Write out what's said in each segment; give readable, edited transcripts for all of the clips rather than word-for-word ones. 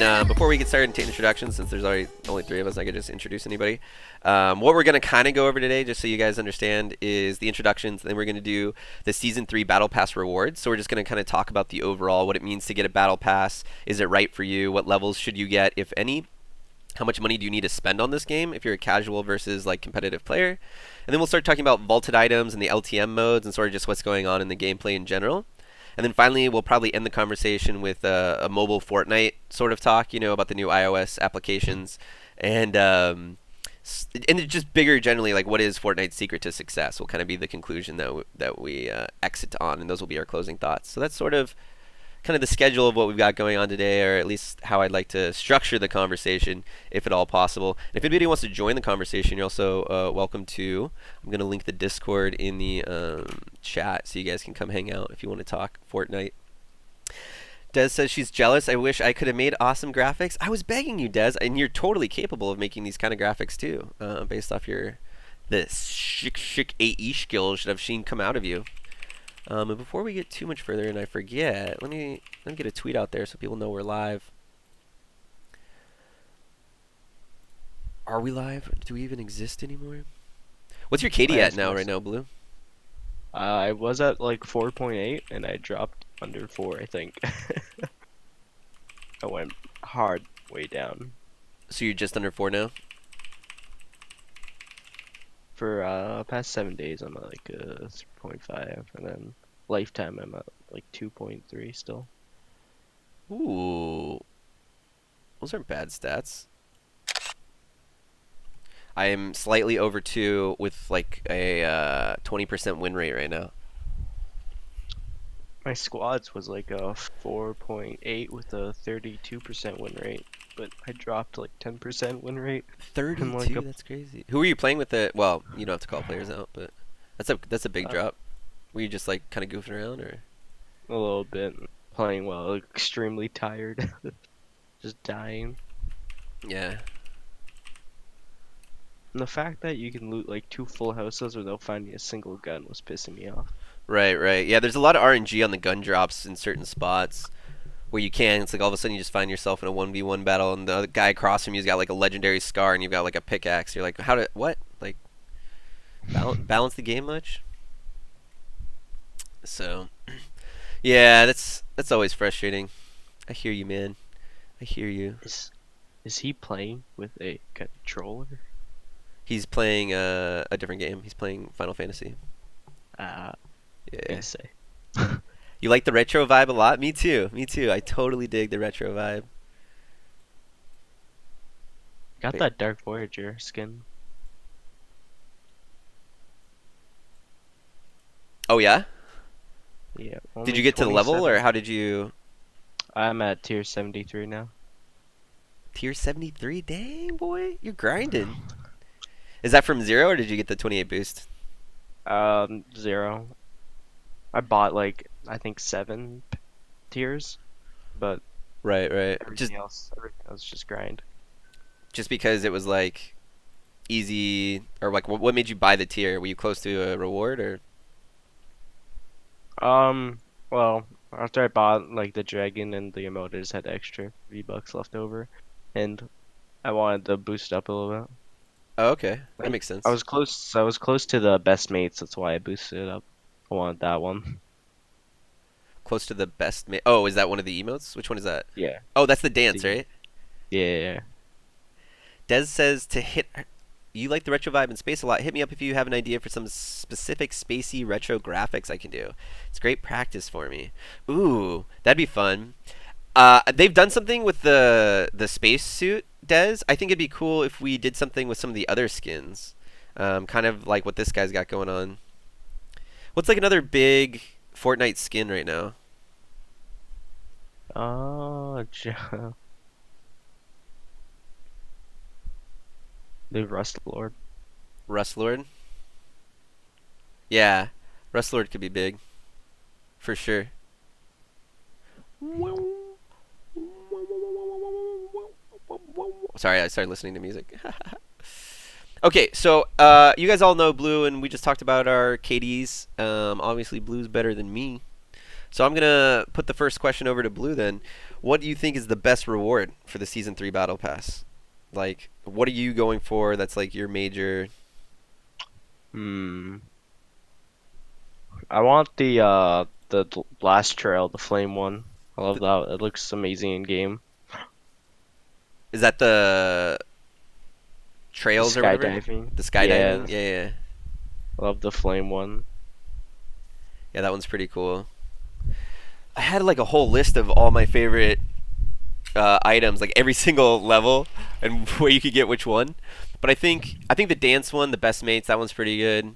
And before we get started into introductions, since there's already only 3 of us, I could just introduce anybody. What we're going to kind of go over today, just so you guys understand, is the introductions. Then we're going to do the Season 3 Battle Pass rewards. So we're just going to kind of talk about the overall, what it means to get a Battle Pass. Is it right for you? What levels should you get, if any? How much money do you need to spend on this game if you're a casual versus like competitive player? And then we'll start talking about vaulted items and the LTM modes and sort of just what's going on in the gameplay in general. And then finally, we'll probably end the conversation with a mobile Fortnite sort of talk, you know, about the new iOS applications and just bigger generally, like what is Fortnite's secret to success will kind of be the conclusion that we exit on, and those will be our closing thoughts. So that's sort of kind of the schedule of what we've got going on today, or at least how I'd like to structure the conversation, if at all possible. And if anybody wants to join the conversation, you're also welcome to. I'm going to link the Discord in the chat so you guys can come hang out if you want to talk Fortnite. Des says she's jealous. I wish I could have made awesome graphics. I was begging you, Des, and you're totally capable of making these kind of graphics too, based off the chic AE skills that I've seen come out of you. And before we get too much further, and I forget, let me get a tweet out there so people know we're live. Are we live? Do we even exist anymore? What's your KD at now, right now, Blue? I was at like 4.8 and I dropped under 4, I think. I went hard way down. So you're just under 4 now? For past 7 days, I'm at like 3.5, and then lifetime, I'm at like 2.3 still. Ooh, those aren't bad stats. I am slightly over 2 with like a 20% win rate right now. My squads was like a 4.8 with a 32% win rate, but I dropped like 10% win rate. 32? Like That's crazy. Who were you playing with? Well, you don't have to call players out, but that's a big drop. Were you just like kind of goofing around, or? A little bit. Playing well, extremely tired. Just dying. Yeah. And the fact that you can loot like 2 full houses without finding a single gun was pissing me off. Right. Yeah, there's a lot of RNG on the gun drops in certain spots where you can. It's like all of a sudden you just find yourself in a 1v1 battle, and the other guy across from you's got like a legendary scar, and you've got like a pickaxe. You're like, what? Like, balance the game much? So, yeah, that's always frustrating. I hear you, man. I hear you. Is he playing with a controller? He's playing a different game. He's playing Final Fantasy. Yeah. I say. You like the retro vibe a lot? Me too. I totally dig the retro vibe. Got that Dark Voyager skin. Oh yeah? Yeah. Did you get to the level, or how did you? I'm at tier 73 now. Tier 73? Dang, boy, you're grinding. Is that from 0, or did you get the 28 boost? 0. I bought like I think 7 tiers, but Right. everything else just grind. Just because it was like easy, or like what made you buy the tier? Were you close to a reward, or? Well, after I bought like the dragon and the emote, I just had extra V-Bucks left over, and I wanted to boost up a little bit. Oh, okay, that makes sense. I was close to the best mates, that's why I boosted it up. I wanted that one. Close to the best. Oh, is that one of the emotes? Which one is that? Yeah. Oh, that's the dance, right? Yeah. Des says to hit. You like the retro vibe in space a lot. Hit me up if you have an idea for some specific spacey retro graphics I can do. It's great practice for me. Ooh, that'd be fun. They've done something with the space suit, Des. I think it'd be cool if we did something with some of the other skins. Kind of like what this guy's got going on. What's like another big Fortnite skin right now? Oh, the Rust Lord. Rust Lord? Yeah, Rust Lord could be big. For sure. Sorry, I started listening to music. Okay, so you guys all know Blue, and we just talked about our KDs. Obviously, Blue's better than me. So I'm going to put the first question over to Blue then. what do you think is the best reward for the season 3 battle pass? Like, what are you going for? That's like your major. Hmm. I want the blast trail, the flame one. I love that. It looks amazing in game. Is that the The trails or whatever? skydiving. The Yeah, skydiving? Yeah, yeah. I love the flame one. Yeah, that one's pretty cool. I had like a whole list of all my favorite items, like every single level, and where you could get which one. But I think the dance one, the best mates, that one's pretty good.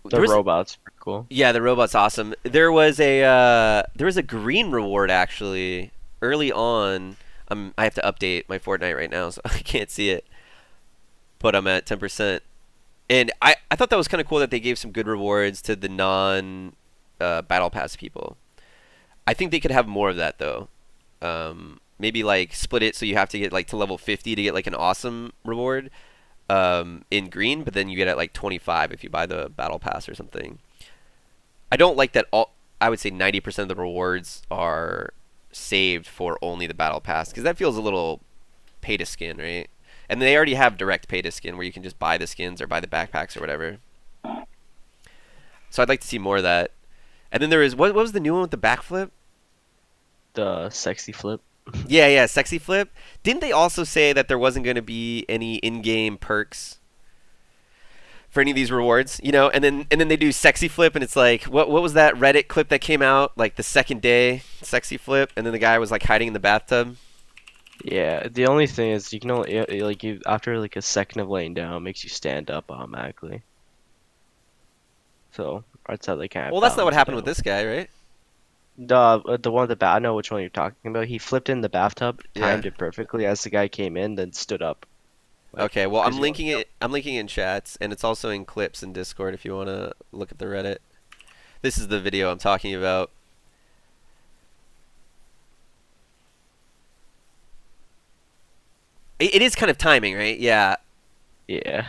The There was robot's pretty cool. Yeah, the robot's awesome. There was a green reward actually early on. I have to update my Fortnite right now, so I can't see it. But I'm at 10%. And I thought that was kind of cool that they gave some good rewards to the non battle pass people. I think they could have more of that though. Maybe like split it so you have to get like to level 50 to get like an awesome reward in green, but then you get at like 25 if you buy the battle pass or something. I don't like that I would say 90% of the rewards are saved for only the battle pass because that feels a little pay to skin, right? And they already have direct pay to skin where you can just buy the skins or buy the backpacks or whatever. So I'd like to see more of that. And then there is what was the new one with the backflip? The sexy flip. Yeah, sexy flip. Didn't they also say that there wasn't going to be any in-game perks for any of these rewards, you know? And then they do sexy flip, and it's like, what was that Reddit clip that came out like the second day, sexy flip, and then the guy was like hiding in the bathtub. Yeah, the only thing is you can only like you after like a second of laying down it makes you stand up automatically. So that's how they kind Well, of that's not what balance it happened with out. this guy, right? The one with the bat. I know which one you're talking about. He flipped in the bathtub, Yeah. timed it perfectly as the guy came in, then stood up. Like, Okay, well, I'm cause linking it. I'm linking it in chats, and it's also in clips in Discord if you want to look at the Reddit. This is the video I'm talking about. It is kind of timing, right? Yeah. yeah.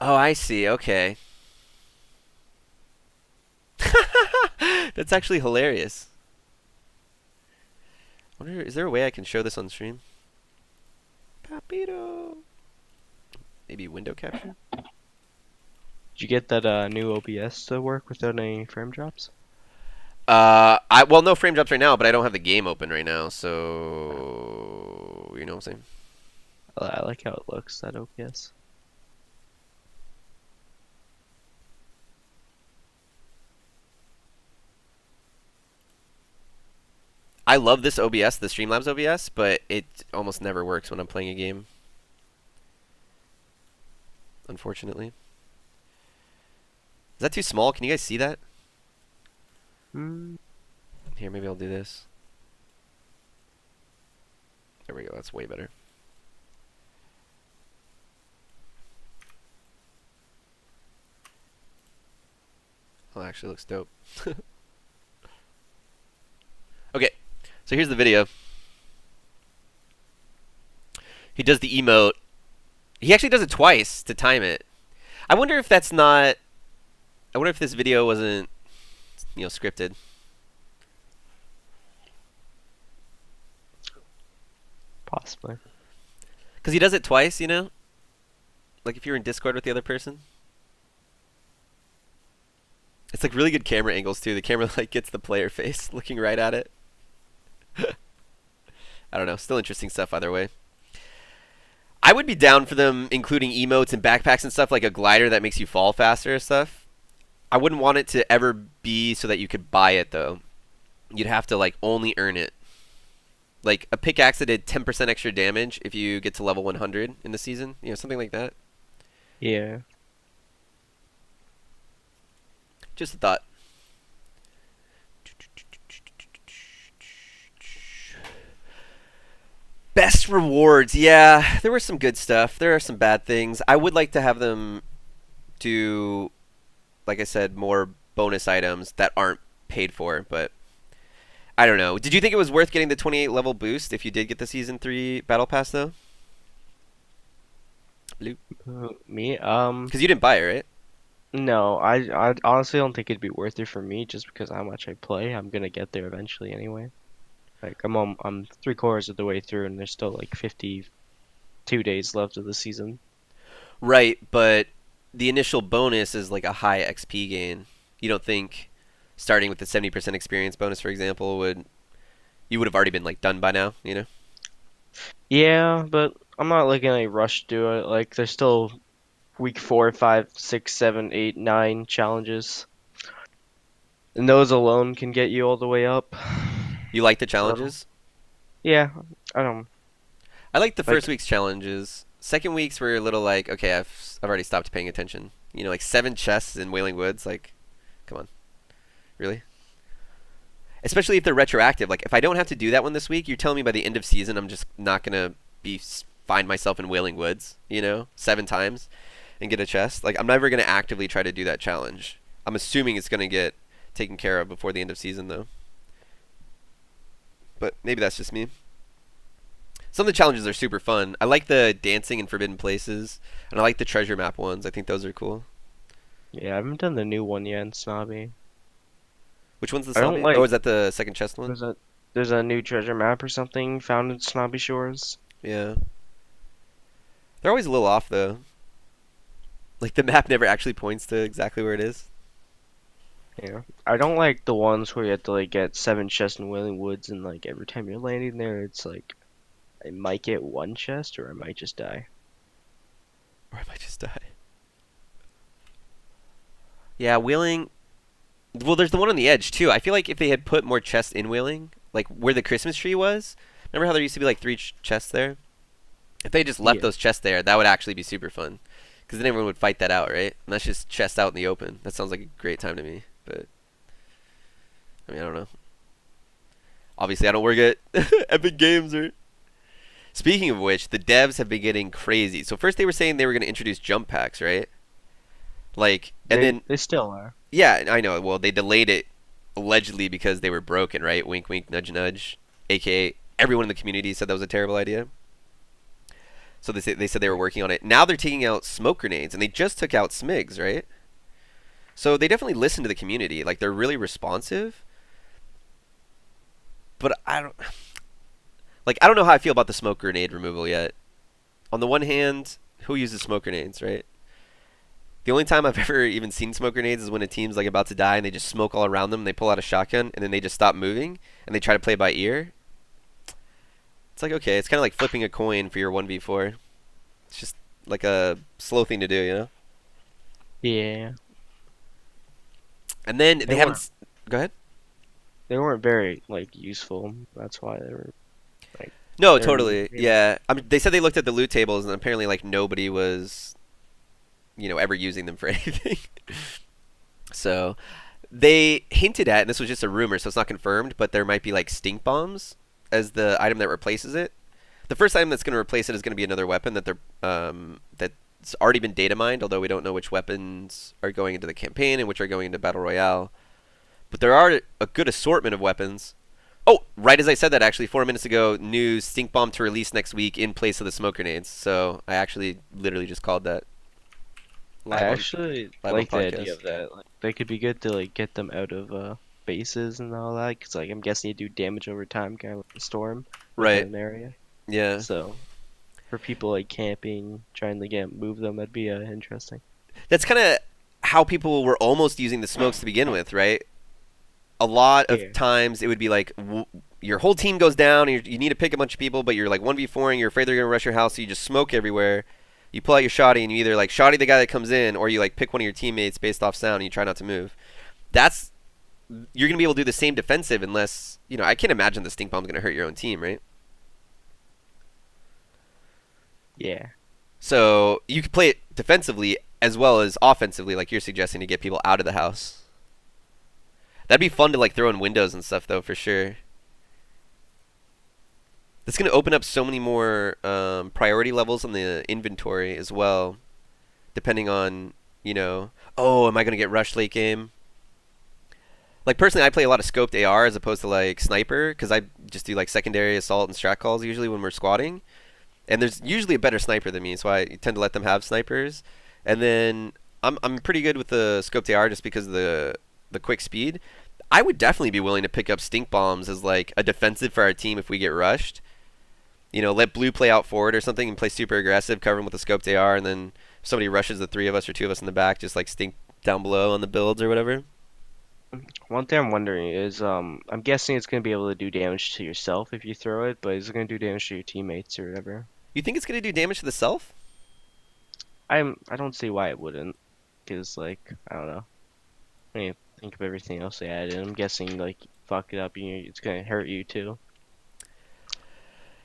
Oh, I see. Okay. That's actually hilarious. Wonder, is there a way I can show this on stream? Papito. Maybe window capture? Did you get that new OBS to work without any frame drops? Well, no frame drops right now, but I don't have the game open right now, so you know what I'm saying. I like how it looks, that OBS. I love this OBS, the Streamlabs OBS, but it almost never works when I'm playing a game. Unfortunately. Is that too small? Can you guys see that? Hmm. Here, maybe I'll do this. There we go. That's way better. Oh, that actually looks dope. Okay, so here's the video. He does the emote. He actually does it twice to time it. I wonder if that's not... I wonder if this video wasn't, scripted. Possibly. Because he does it twice, Like if you're in Discord with the other person. It's like really good camera angles too. The camera like gets the player face looking right at it. I don't know. Still interesting stuff either way. I would be down for them including emotes and backpacks and stuff, like a glider that makes you fall faster and stuff. I wouldn't want it to ever be so that you could buy it though. You'd have to like only earn it. Like a pickaxe that did 10% extra damage if you get to level 100 in the season, something like that. Yeah. Just a thought. Best rewards. Yeah, there was some good stuff. There are some bad things. I would like to have them do, like I said, more bonus items that aren't paid for, but I don't know. Did you think it was worth getting the 28 level boost if you did get the Season 3 Battle Pass, though? Me? Because you didn't buy it, right? No, I honestly don't think it'd be worth it for me just because how much I play. I'm gonna get there eventually anyway. Like I'm 3/4 of the way through and there's still like 52 days left of the season. Right, but the initial bonus is like a high XP gain. You don't think starting with the 70% experience bonus, for example, would you would have already been like done by now, you know? Yeah, but I'm not like in a rush to do it. Like there's still week 4, 5, 6, 7, 8, 9 challenges. And those alone can get you all the way up. You like the So challenges? yeah, I don't I like the first like week's challenges. Second weeks were a little like, okay, I've already stopped paying attention. You know, like 7 chests in Wailing Woods, like, come on, really? Especially if they're retroactive. Like, if I don't have to do that one this week, you're telling me by the end of season I'm just not gonna be find myself in Wailing Woods, you know, 7 times and get a chest. Like, I'm never gonna actively try to do that challenge. I'm assuming it's gonna get taken care of before the end of season, though. But maybe that's just me. Some of the challenges are super fun. I like the dancing in forbidden places, and I like the treasure map ones. I think those are cool. yeah, I haven't done the new one yet in Snobby. Which one's the I don't snobby? Oh, like is that the second chest one? there's a there's a new treasure map or something found in Snobby Shores. Yeah. They're always a little off though. Like the map never actually points to exactly where it is. Yeah. I don't like the ones where you have to like get 7 chests in Wailing Woods and like every time you're landing there it's like I might get 1 chest or I might just die. Or I might just die. Yeah, Wheeling. Well, there's the one on the edge too. I feel like if they had put more chests in Wheeling, like where the Christmas tree was, remember how there used to be like 3 chests there? If they just left Yeah. those chests there, that would actually be super fun. Because then everyone would fight that out, right? And that's just chests out in the open. That sounds like a great time to me. But I mean, I don't know. Obviously, I don't work at Epic Games or. Speaking of which, the devs have been getting crazy. So first they were saying they were going to introduce jump packs, right? Like, and then They still are. yeah, I know. Well, they delayed it allegedly because they were broken, right? Wink, wink, nudge, nudge. AKA, everyone in the community said that was a terrible idea. So they said they were working on it. Now they're taking out smoke grenades, and they just took out Smigs, right? So they definitely listen to the community. Like they're really responsive. But I don't know how I feel about the smoke grenade removal yet. On the one hand, who uses smoke grenades, right? The only time I've ever even seen smoke grenades is when a team's like about to die and they just smoke all around them and they pull out a shotgun and then they just stop moving and they try to play by ear. It's like okay, it's kind of like flipping a coin for your 1v4. It's just like a slow thing to do, you know? Yeah. And then They they haven't weren't go ahead. they weren't very like useful. That's why they were like No, they're totally. Yeah. I mean, they said they looked at the loot tables and apparently like nobody was, ever using them for anything. So they hinted at, and this was just a rumor, so it's not confirmed, but there might be like stink bombs as the item that replaces it. The first item that's going to replace it is going to be another weapon that's already been data mined, although we don't know which weapons are going into the campaign and which are going into battle royale. But there are a good assortment of weapons. Oh, right as I said that, actually, 4 minutes ago, new stink bomb to release next week in place of the smoke grenades. So I actually literally just called that I live on actually live on like the idea podcast. of that. Like, they could be good to like get them out of bases and all that. Cause like I'm guessing you do damage over time, kind of like a storm within Right. an area. Yeah. So for people like camping, trying to get move them, that'd be interesting. That's kind of how people were almost using the smokes to begin with, right? A lot of Yeah. times it would be like your whole team goes down and you need to pick a bunch of people, but you're like 1v4 and you're afraid they're going to rush your house, so you just smoke everywhere. You pull out your shoddy and you either like shoddy the guy that comes in or you like pick one of your teammates based off sound and you try not to move. That's you're going to be able to do the same defensive unless, I can't imagine the stink bomb's going to hurt your own team, right? Yeah. So you can play it defensively as well as offensively like you're suggesting to get people out of the house. That'd be fun to like throw in windows and stuff though for sure. That's going to open up so many more priority levels on the inventory as well, depending on, oh, am I going to get rushed late game? Like, personally, I play a lot of scoped AR as opposed to, like, sniper, because I just do, like, secondary assault and strat calls usually when we're squatting. And there's usually a better sniper than me, so I tend to let them have snipers. And then I'm pretty good with the scoped AR just because of the quick speed. I would definitely be willing to pick up stink bombs as like a defensive for our team if we get rushed. You know, let blue play out forward or something and play super aggressive, cover them with a scoped AR, and then if somebody rushes the three of us or two of us in the back, just like stink down below on the builds or whatever. One thing I'm wondering is, I'm guessing it's gonna be able to do damage to yourself if you throw it, but is it gonna do damage to your teammates or whatever? You think it's gonna do damage to the self? I don't see why it wouldn't, because like I don't know. I mean, think of everything else they added. I'm guessing like fuck it up, it's gonna hurt you too.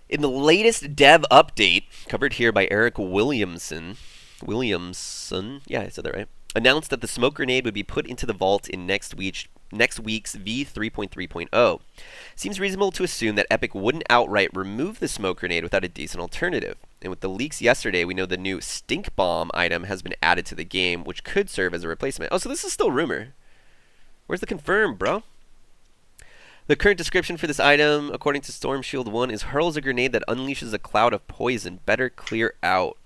In the latest dev update, covered here by Eric Williamson, yeah, I said that right, announced that the smoke grenade would be put into the vault in next week's V 3.3.0. Seems reasonable to assume that Epic wouldn't outright remove the smoke grenade without a decent alternative. And with the leaks yesterday, we know the new stink bomb item has been added to the game, which could serve as a replacement. Oh, so this is still rumor. Where's the confirm, bro? The current description for this item, according to Storm Shield 1, is hurls a grenade that unleashes a cloud of poison. Better clear out.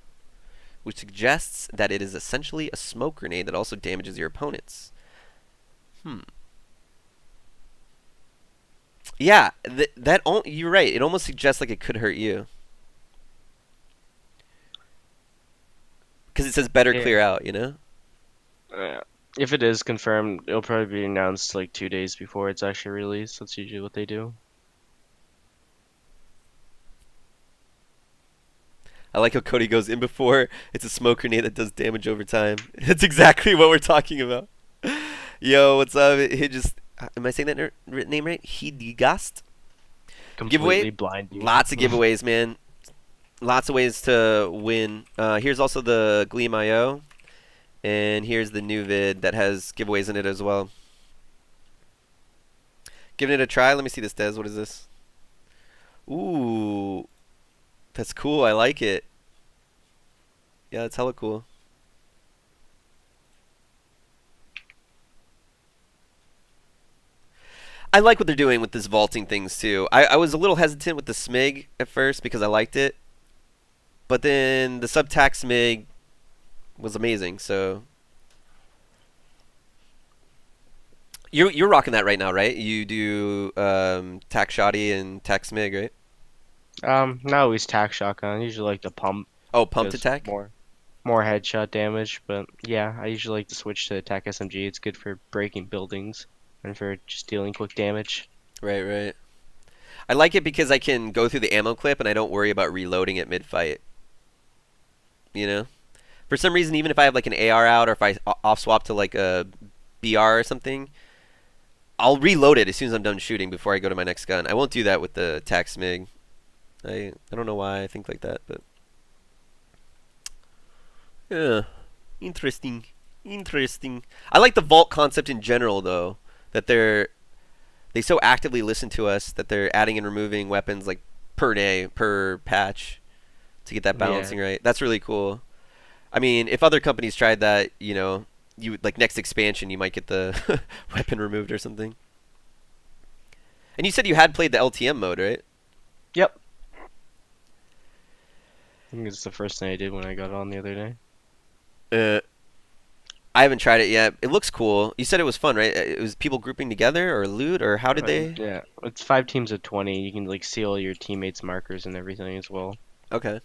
Which suggests that it is essentially a smoke grenade that also damages your opponents. Yeah, you're right. It almost suggests like it could hurt you. Because it says better Yeah. clear out, you know? If it is confirmed, it'll probably be announced like 2 days before it's actually released. That's usually what they do. I like how Cody goes in before. It's a smoke grenade that does damage over time. That's exactly what we're talking about. Yo, what's up? He just am I saying that name right? Hidgast? Completely Giveaway? blind you. Lots of giveaways, man. Lots of ways to win. Here's also the Gleam IO. And here's the new vid that has giveaways in it as well. Giving it a try. Let me see this, Des. What is this? Ooh. That's cool. I like it. Yeah, that's hella cool. I like what they're doing with this vaulting things too. I was a little hesitant with the smig at first because I liked it. But then the subtac smig was amazing, so you're rocking that right now, right? You do tac shoddy and tac smig, right? Not always tack shotgun. I usually like the pump Oh, pumped because attack? more headshot damage. But yeah, I usually like to switch to attack SMG. It's good for breaking buildings and for just dealing quick damage. Right, right. I like it because I can go through the ammo clip and I don't worry about reloading it mid-fight. You know? For some reason, even if I have like an AR out or if I off swap to like a BR or something, I'll reload it as soon as I'm done shooting before I go to my next gun. I won't do that with the tac smig. I don't know why I think like that, but yeah, interesting, interesting. I like the vault concept in general, though. That they so actively listen to us that they're adding and removing weapons like per day, per patch to get that Yeah. balancing right. That's really cool. I mean, if other companies tried that, you know, you like next expansion, you might get the weapon removed or something. And you said you had played the LTM mode, right? Yep. I think it's the first thing I did when I got on the other day. Uh, I haven't tried it yet. It looks cool. You said it was fun, right? It was people grouping together or loot, or how did they? Yeah, it's 5 teams of 20. You can like see all your teammates' markers and everything as well. Okay.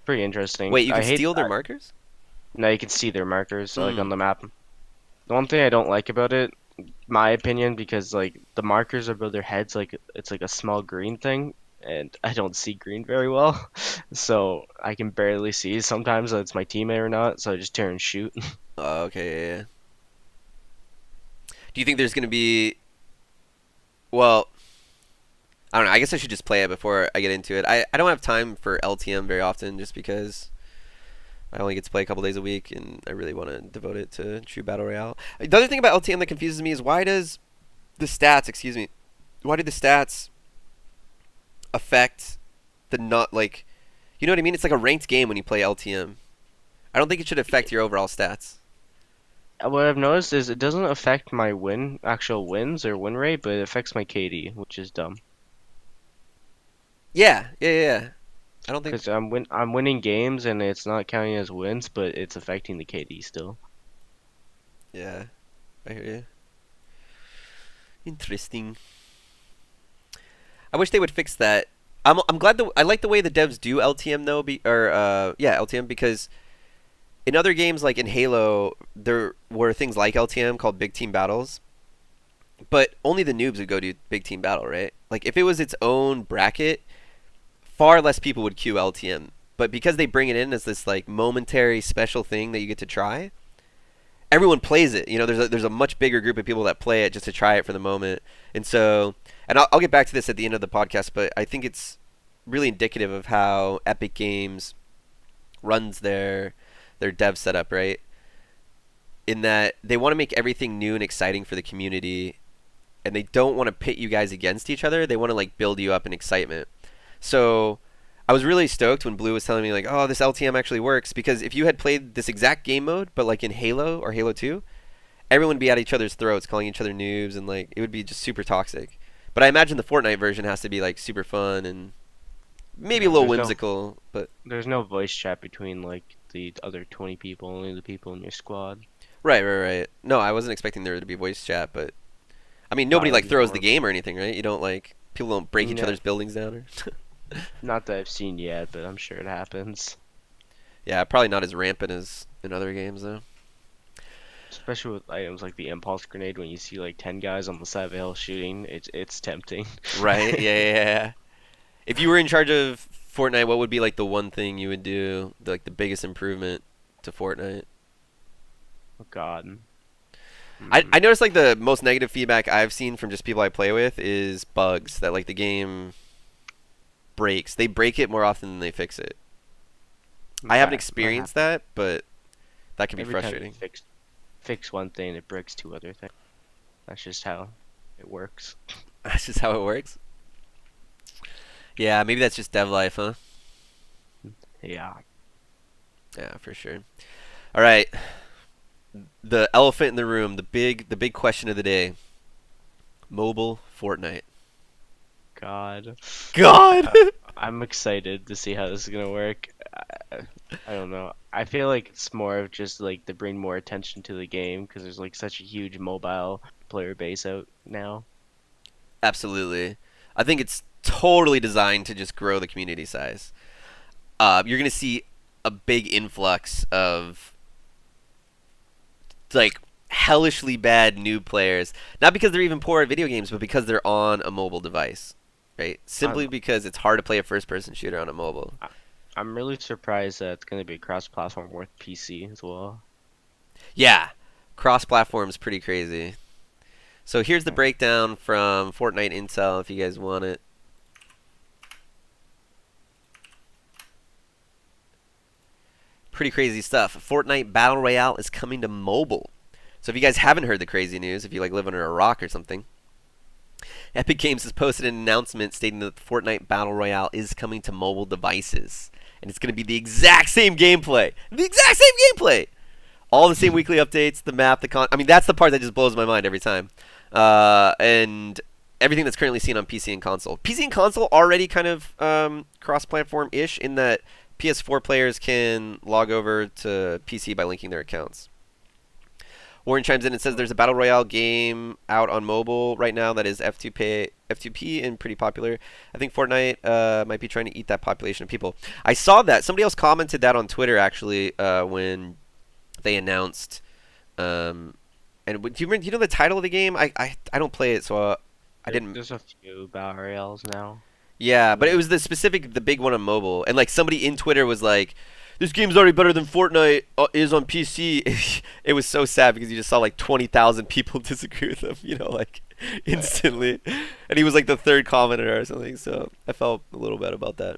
Pretty interesting. Wait, you I can hate steal their markers? No, you can see their markers like on Mm. the map. The one thing I don't like about it, my opinion, because like the markers above their heads, like it's like a small green thing, and I don't see green very well, so I can barely see sometimes that it's my teammate or not. So I just turn and shoot. Oh, okay, yeah, yeah. Do you think there's gonna be? Well, I don't know. I guess I should just play it before I get into it. I don't have time for LTM very often, just because I only get to play a couple days a week, and I really want to devote it to true battle royale. The other thing about LTM that confuses me is why does the stats? Excuse me. Why do the stats affect the not like? You know what I mean? It's like a ranked game when you play LTM. I don't think it should affect your overall stats. What I've noticed is it doesn't affect my actual wins or win rate, but it affects my KD, which is dumb. Yeah, yeah, yeah. I don't think. Because I'm winning games and it's not counting as wins, but it's affecting the KD still. Yeah, I hear you. Interesting. I wish they would fix that. I'm glad I like the way the devs do LTM though, yeah, LTM, because in other games like in Halo there were things like LTM called big team battles, but only the noobs would go to big team battle, right? Like if it was its own bracket, far less people would queue LTM. But because they bring it in as this like momentary special thing that you get to try, everyone plays it. You know, there's a much bigger group of people that play it just to try it for the moment. And so, and I'll get back to this at the end of the podcast, but I think it's really indicative of how Epic Games runs their dev setup, right? In that they want to make everything new and exciting for the community, and they don't want to pit you guys against each other. They want to like build you up in excitement. So I was really stoked when Blue was telling me like, "Oh, this LTM actually works," because if you had played this exact game mode, but like in Halo or Halo 2, everyone would be at each other's throats, calling each other noobs, and like it would be just super toxic. But I imagine the Fortnite version has to be like super fun and maybe a Yeah, little whimsical, but there's no voice chat between like the other 20 people, only the people in your squad. right. No, I wasn't expecting there to be voice chat, but I mean, That nobody would like be throws the horrible. game or anything, right? You don't like people don't break each No, other's buildings down or not that I've seen yet, but I'm sure it happens. yeah, probably not as rampant as in other games though. Especially with items like the impulse grenade, when you see like 10 guys on the side of a hill shooting, it's tempting. Right? Yeah. If you were in charge of Fortnite, what would be like the one thing you would do, like the biggest improvement to Fortnite? Oh God. I noticed like the most negative feedback I've seen from just people I play with is bugs that like the game breaks. They break it more often than they fix it. I haven't That experienced that, but that can be every time you frustrating. fix one thing, it breaks two other things. That's just how it works. That's just how it works. Yeah, maybe that's just dev life, huh? Yeah. Yeah, for sure. All right, the elephant in the room, the big question of the day: mobile Fortnite. God. God. I'm excited to see how this is gonna work. I, I don't know. I feel like it's more of just like to bring more attention to the game because there's like such a huge mobile player base out now. Absolutely. I think it's totally designed to just grow the community size. You're gonna see a big influx of like hellishly bad new players, not because they're even poor at video games, but because they're on a mobile device, right? Simply I'm because it's hard to play a first-person shooter on a mobile. I- I'm really surprised that it's gonna be cross-platform with PC as well. Yeah, cross-platform is pretty crazy. So here's the breakdown from Fortnite Intel, if you guys want it. Pretty crazy stuff. Fortnite Battle Royale is coming to mobile. So if you guys haven't heard the crazy news, if you like live under a rock or something, Epic Games has posted an announcement stating that Fortnite Battle Royale is coming to mobile devices. And it's going to be the exact same gameplay. The exact same gameplay! All the same weekly updates, the map, I mean, that's the part that just blows my mind every time. And everything that's currently seen on PC and console. PC and console already kind of cross-platform-ish in that PS4 players can log over to PC by linking their accounts. Warren chimes in and says there's a battle royale game out on mobile right now that is F2P and pretty popular. I think Fortnite might be trying to eat that population of people. I saw that. Somebody else commented that on Twitter actually when they announced. And do you know the title of the game? I don't play it, so I didn't. There's a few battle royales now. Yeah, but it was the big one on mobile, and like somebody in Twitter was like, "This game's already better than Fortnite is on PC." It was so sad because you just saw like 20,000 people disagree with him, like instantly, and he was like the third commenter or something. So I felt a little bad about that.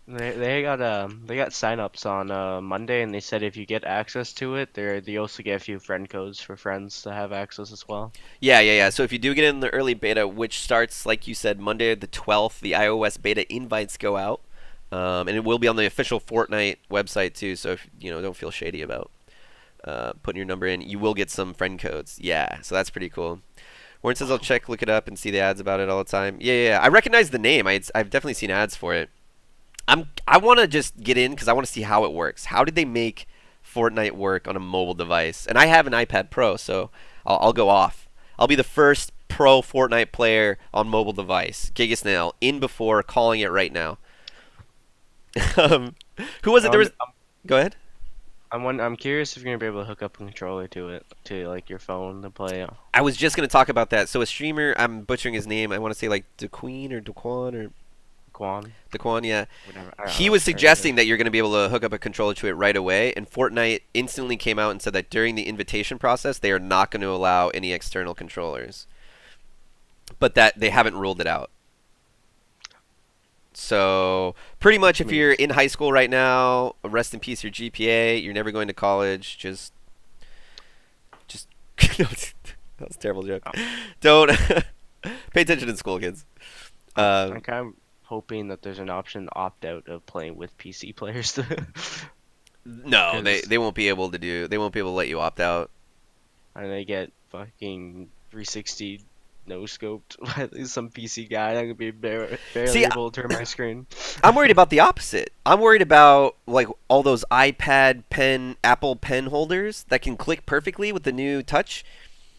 They got signups on Monday, and they said if you get access to it, they also get a few friend codes for friends to have access as well. Yeah. So if you do get in the early beta, which starts like you said Monday the 12th, the iOS beta invites go out, and it will be on the official Fortnite website too. So if don't feel shady about putting your number in, you will get some friend codes. Yeah, so that's pretty cool. Warren says I'll look it up, and see the ads about it all the time. Yeah. I recognize the name. I've definitely seen ads for it. I want to just get in because I want to see how it works. How did they make Fortnite work on a mobile device? And I have an iPad Pro, so I'll go off. I'll be the first pro Fortnite player on mobile device. GigasnailGaming in before, calling it right now. um, who was it? There was. Go ahead. I'm curious if you're gonna be able to hook up a controller to it, to like your phone to play. I was just gonna talk about that. So a streamer, I'm butchering his name. I want to say like DeQueen or Daquan or Quan, Daquan, yeah. whatever. I don't He know. was suggesting that you're going to be able to hook up a controller to it right away, and Fortnite instantly came out and said that during the invitation process, they are not going to allow any external controllers, but that they haven't ruled it out. So pretty much, if you're in high school right now, rest in peace your GPA. You're never going to college. Just that was a terrible joke. Don't pay attention in school, kids. I'm kind of hoping that there's an option to opt out of playing with PC players. No, they 'Cause- they won't be able to do. They won't be able to let you opt out. and they get fucking 360 no scoped by some PC guy. I'm gonna be barely See, able to turn my screen. I'm worried about the opposite. I'm worried about like all those iPad pen, Apple pen holders that can click perfectly with the new touch.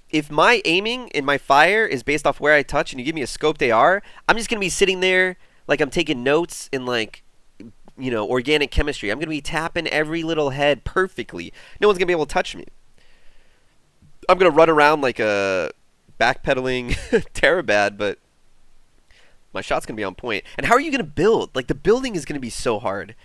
If my aiming and my fire is based off where I touch and you give me a scoped AR, I'm just going to be sitting there like I'm taking notes in like, organic chemistry. I'm going to be tapping every little head perfectly. No one's going to be able to touch me. I'm going to run around like a backpedaling Terabad, but my shot's going to be on point. And how are you going to build? Like the building is going to be so hard.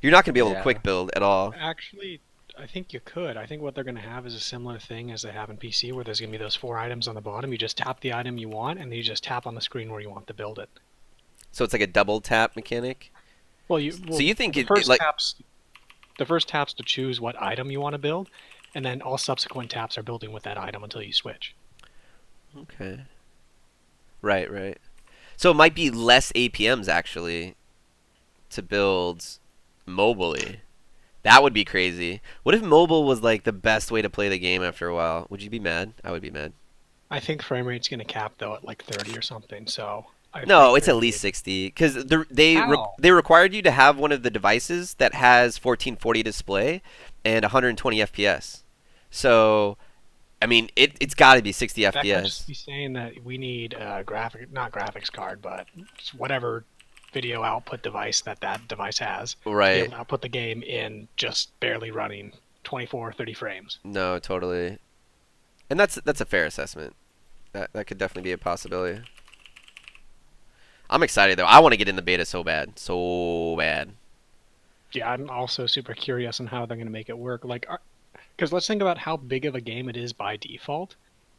You're not going to be able to Yeah. quick build at all. Actually, I think you could. I think what they're going to have is a similar thing as they have in PC, where there's going to be those 4 items on the bottom. You just tap the item you want, and then you just tap on the screen where you want to build it. So it's like a double tap mechanic. Well, So you think the it first like the first tap's to choose what item you want to build, and then all subsequent taps are building with that item until you switch. Okay. Right, right. So it might be less APMs actually to build mobily. That would be crazy. What if mobile was like the best way to play the game after a while? Would you be mad? I would be mad. I think frame rate's going to cap though at like 30 or something. So No, think it's at there'd least be- 60 because How? they required you to have one of the devices that has 1440 display and 120 FPS. So, I mean, it's got to be 60 That could FPS. just be saying that we need a not graphics card, but whatever video output device that device has. To be Right. able to output the game in just barely running 24 or 30 frames. No, totally. And that's a fair assessment. That could definitely be a possibility. I'm excited though. I want to get in the beta so bad. So bad. Yeah, I'm also super curious on how they're going to make it work. Like, because let's think about how big of a game it is by default.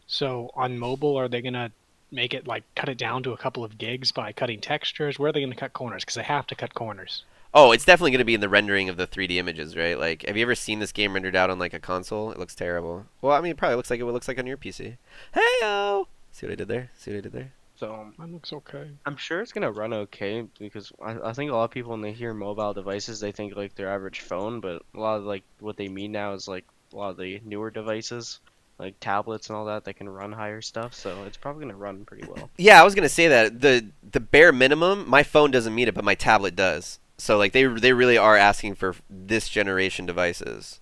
So on mobile, are they going to make it like cut it down to a couple of gigs by cutting textures? Where are they going to cut corners? Because they have to cut corners. Oh, it's definitely going to be in the rendering of the 3D images, right? Like, have you ever seen this game rendered out on like a console? It looks terrible. Well, I mean, it probably looks like it looks like on your PC. Hey-o! See what I did there? See what I did there? So That looks okay. I'm sure it's gonna run okay because I think a lot of people when they hear mobile devices they think like their average phone, but a lot of like what they mean now is like a lot of the newer devices, like tablets and all that can run higher stuff. So it's probably gonna run pretty well. Yeah, I was gonna say that the bare minimum, my phone doesn't meet it, but my tablet does. So like they really are asking for this generation devices.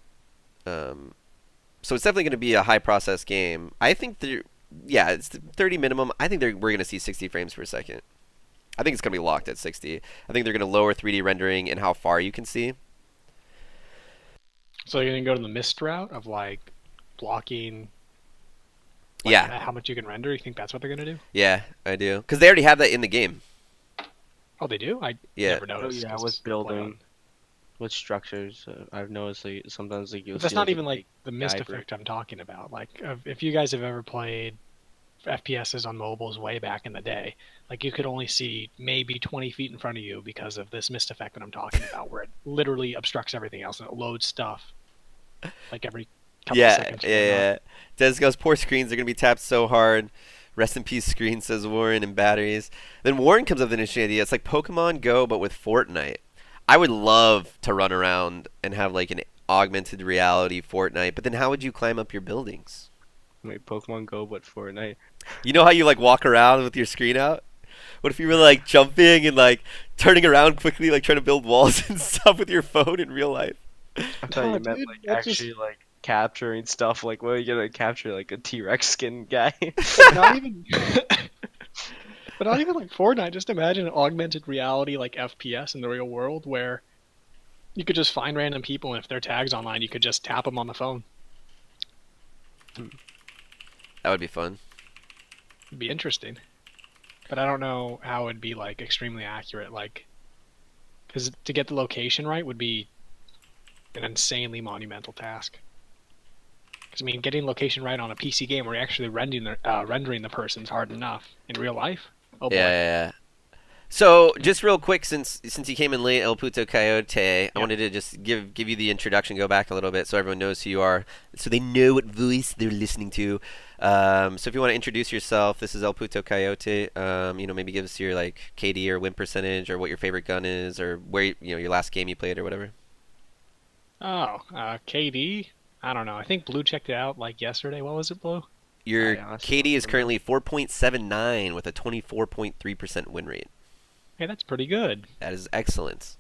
So it's definitely gonna be a high process game. I think yeah, it's 30 minimum. I think we're gonna see 60 frames per second. I think it's gonna be locked at 60. I think they're gonna lower 3D rendering and how far you can see. So you're going to go to the mist route of like blocking. Like, Yeah, How much you can render? You think that's what they're going to do? yeah, I do. Because they already have that in the game. Oh, they do? I Yeah. never noticed. Yeah, 'cause with it's been played building, with structures, I've noticed like sometimes like you'll But that's see, not like, a even like big the mist guy effect I'm talking about. Like, if you guys have ever played FPSs on mobiles way back in the day, like you could only see maybe 20 feet in front of you because of this mist effect that I'm talking about, where it literally obstructs everything else and it loads stuff like every couple of Yeah, seconds. or yeah, whatnot. yeah. Des goes, poor screens are going to be tapped so hard. Rest in peace, screen, says Warren, and batteries. Then Warren comes up with an interesting idea. It's like Pokemon Go, but with Fortnite. I would love to run around and have like an augmented reality Fortnite, but then how would you climb up your buildings? Wait, Pokemon Go, but Fortnite. You know how you like walk around with your screen out? What if you were like jumping and like turning around quickly, like trying to build walls and stuff with your phone in real life? I thought No, you meant dude, like that's actually like capturing stuff. Like, what are you gonna capture? Like a T-Rex skin guy? but not even. But not even like Fortnite. Just imagine an augmented reality like FPS in the real world where you could just find random people, and if their tags online, you could just tap them on the phone. That would be fun. It'd be interesting. But I don't know how it'd be like extremely accurate. Like, because to get the location right would be an insanely monumental task. Because I mean, getting location right on a PC game where you're actually rendering the person's hard enough. In real life, oh boy. Yeah. So just real quick, since you came in late, El Puto Coyote, I wanted to just give you the introduction, go back a little bit, so everyone knows who you are, so they know what voice they're listening to. So if you want to introduce yourself, this is El Puto Coyote. Maybe give us your like KD or win percentage, or what your favorite gun is, or where your last game you played, or whatever. Oh, KD. I don't know. I think Blue checked it out like yesterday. What was it, Blue? Your I honestly KD don't is currently 4.79 with a 24.3% win rate. Hey, that's pretty good. That is excellent.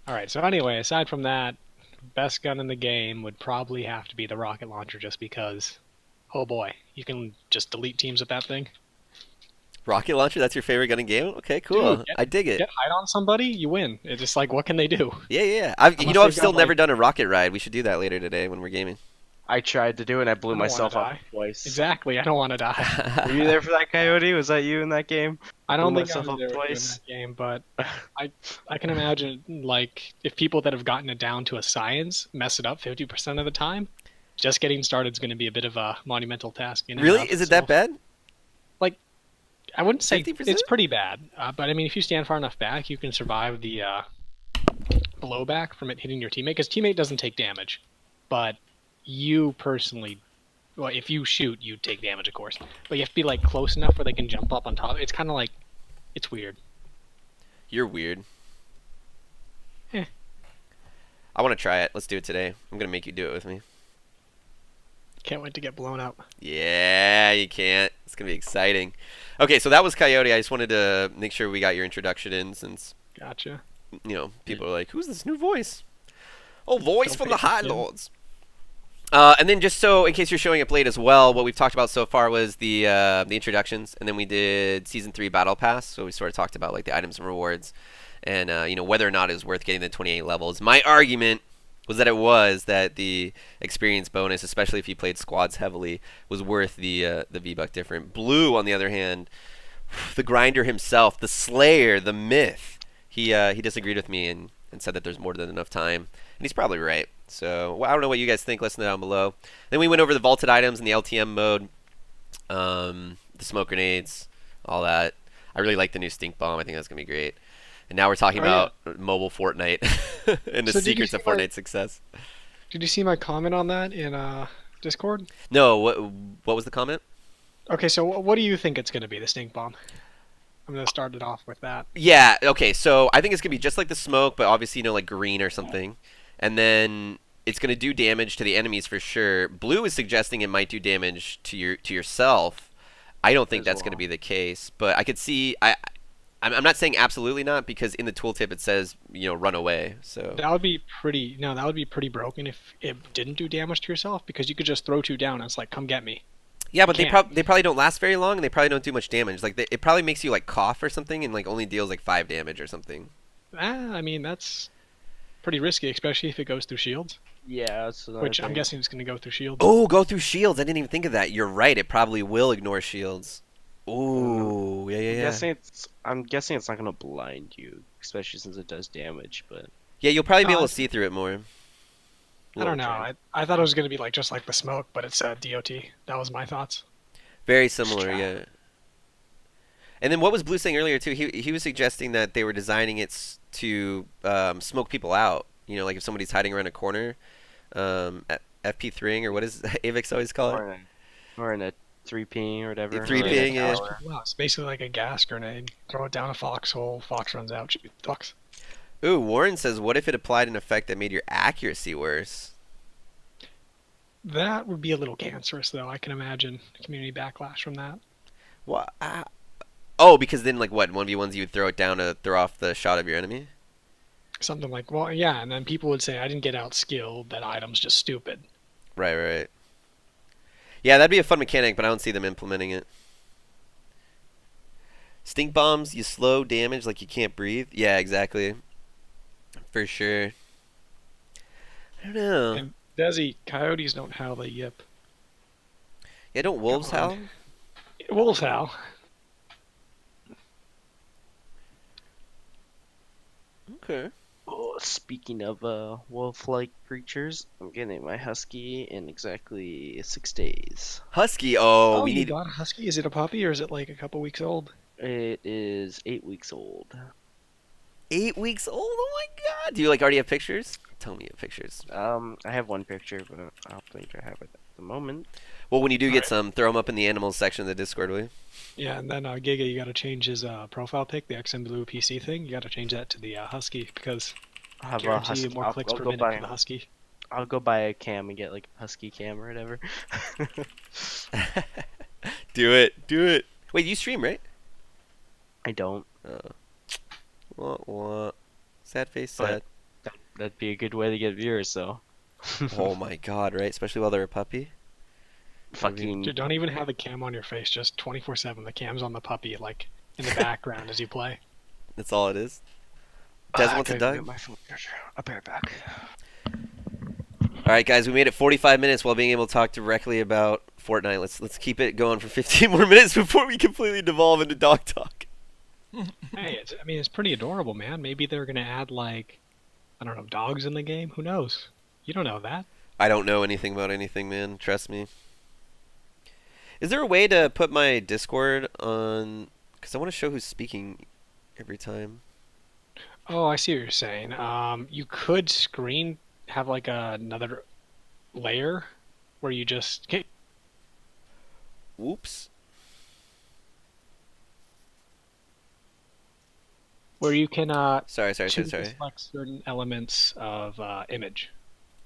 All right. So anyway, aside from that, best gun in the game would probably have to be the rocket launcher, just because. Oh boy, you can just delete teams with that thing. Rocket launcher, that's your favorite gun in game? Okay, cool. Dude, I dig it. Get hide on somebody, you win. It's just like, what can they do? Yeah. Unless I've they've still got, never like- done a rocket ride. We should do that later today when we're gaming. I tried to do it and I blew I don't wanna myself up die. twice. Exactly. I don't want to die. Were you there for that, Coyote? Was that you in that game? I don't Blew think I myself was up there with you in twice. that game, but I can imagine like if people that have gotten it down to a science mess it up 50% of the time, just getting started is going to be a bit of a monumental task. In and Really? of Is it that itself. bad? I wouldn't say 50%? it's pretty bad, but I mean, if you stand far enough back, you can survive the blowback from it hitting your teammate. Because teammate doesn't take damage, but you personally, well, if you shoot, you take damage, of course. But you have to be like close enough where they can jump up on top. It's kind of like, it's weird. You're weird. Eh. I want to try it. Let's do it today. I'm going to make you do it with me. Can't wait to get blown up. Yeah, you can't. It's going to be exciting. Okay, so that was Coyote. I just wanted to make sure we got your introduction in since, Gotcha. people are like, who's this new voice? Oh, voice Don't from pay the High attention. Lords. And then just so, in case you're showing up late as well, what we've talked about so far was the introductions, and then we did Season 3 Battle Pass, so we sort of talked about like the items and rewards, and whether or not it was worth getting the 28 levels. My argument was that the experience bonus, especially if you played squads heavily, was worth the V-Buck different. Blue, on the other hand, the grinder himself, the slayer, the myth, he disagreed with me and said that there's more than enough time, and he's probably right. So I don't know what you guys think. Listen down below. Then we went over the vaulted items in the LTM mode, the smoke grenades, all that. I really like the new stink bomb. I think that's gonna be great. And now we're talking about mobile Fortnite and the So did you secrets see of my- Fortnite success. Did you see my comment on that in Discord? No, what was the comment? Okay, so what do you think it's going to be, the stink bomb? I'm going to start it off with that. Yeah, okay, so I think it's gonna be just like the smoke, but obviously like green or something. And then it's gonna do damage to the enemies for sure. Blue is suggesting it might do damage to yourself. I don't think As that's gonna well. be the case, but I could see I'm not saying absolutely not, because in the tooltip it says, run away. So That would be pretty. No, that would be pretty broken if it didn't do damage to yourself, because you could just throw two down and it's like, come get me. yeah, but they can't. probably don't last very long, and they probably don't do much damage. Like it probably makes you like cough or something, and like only deals like 5 damage or something. I mean, that's pretty risky, especially if it goes through shields, Yeah, that's another which I'm thing. guessing it's going to go through shields. Oh, go through shields. I didn't even think of that. You're right. It probably will ignore shields. Ooh, yeah. I'm guessing it's not gonna blind you, especially since it does damage. But Yeah, you'll probably be able Uh, to see through it more. I don't know. I thought it was going to be like just like the smoke, but it's DOT. That was my thoughts. Very similar, try. yeah. And then what was Blue saying earlier too? He was suggesting that they were designing it to smoke people out. Like if somebody's hiding around a corner, FP3ing, or what is Avix always call it? or in a 3P or whatever. 3Ping, yeah. Wow, it's basically like a gas grenade. Throw it down a foxhole. Fox runs out. Shoot the fox. Ooh, Warren says, what if it applied an effect that made your accuracy worse? That would be a little cancerous, though. I can imagine community backlash from that. Well, Oh, because then like what 1v1s you would throw it down to throw off the shot of your enemy. Something like, well, yeah, and then people would say I didn't get out skilled. That item's just stupid. Right, right. Yeah, that'd be a fun mechanic, but I don't see them implementing it. Stink bombs, you slow damage like you can't breathe. Yeah, exactly. For sure. I don't know. And Desi, coyotes don't howl, they yip. Yeah, don't wolves Come on. howl? Wolves howl. Okay. Oh, speaking of wolf-like creatures, I'm getting my husky in exactly 6 days. Husky. Oh, we you need. got a husky? Is it a puppy or is it like a couple weeks old? It is 8 weeks old. 8 weeks old. Oh my god. Do you like already have pictures? Tell me you have pictures. I have one picture, but I don't think I have it at the moment. Well, when you do get Alright. some, throw them up in the animals section of the Discord, will you? Yeah, and then Giga, you got to change his profile pic, the XM Blue PC thing. You got to change that to the husky because I'll have a guarantee husky. you more clicks per go minute buy. for the husky. I'll go buy a cam and get like a husky cam or whatever. Do it. Do it. Wait, you stream, right? I don't. What? Sad face, But- sad. That'd be a good way to get viewers, though. Oh my god, right? Especially while they're a puppy. Fucking. Dude, don't even have the cam on your face, just 24/7. The cam's on the puppy, like in the background as you play. That's all it is. Des wants a Okay, dog? get my phone charger. I'll be right back. Alright guys, we made it 45 minutes while being able to talk directly about Fortnite. Let's keep it going for 15 more minutes before we completely devolve into dog talk. Hey, it's pretty adorable, man. Maybe they're gonna add like, I don't know, dogs in the game. Who knows? You don't know that. I don't know anything about anything, man. Trust me. Is there a way to put my Discord on... Because I want to show who's speaking every time. Oh, I see what you're saying. You could have like another layer where you just Whoops. where you can Sorry. choose to select certain elements of image.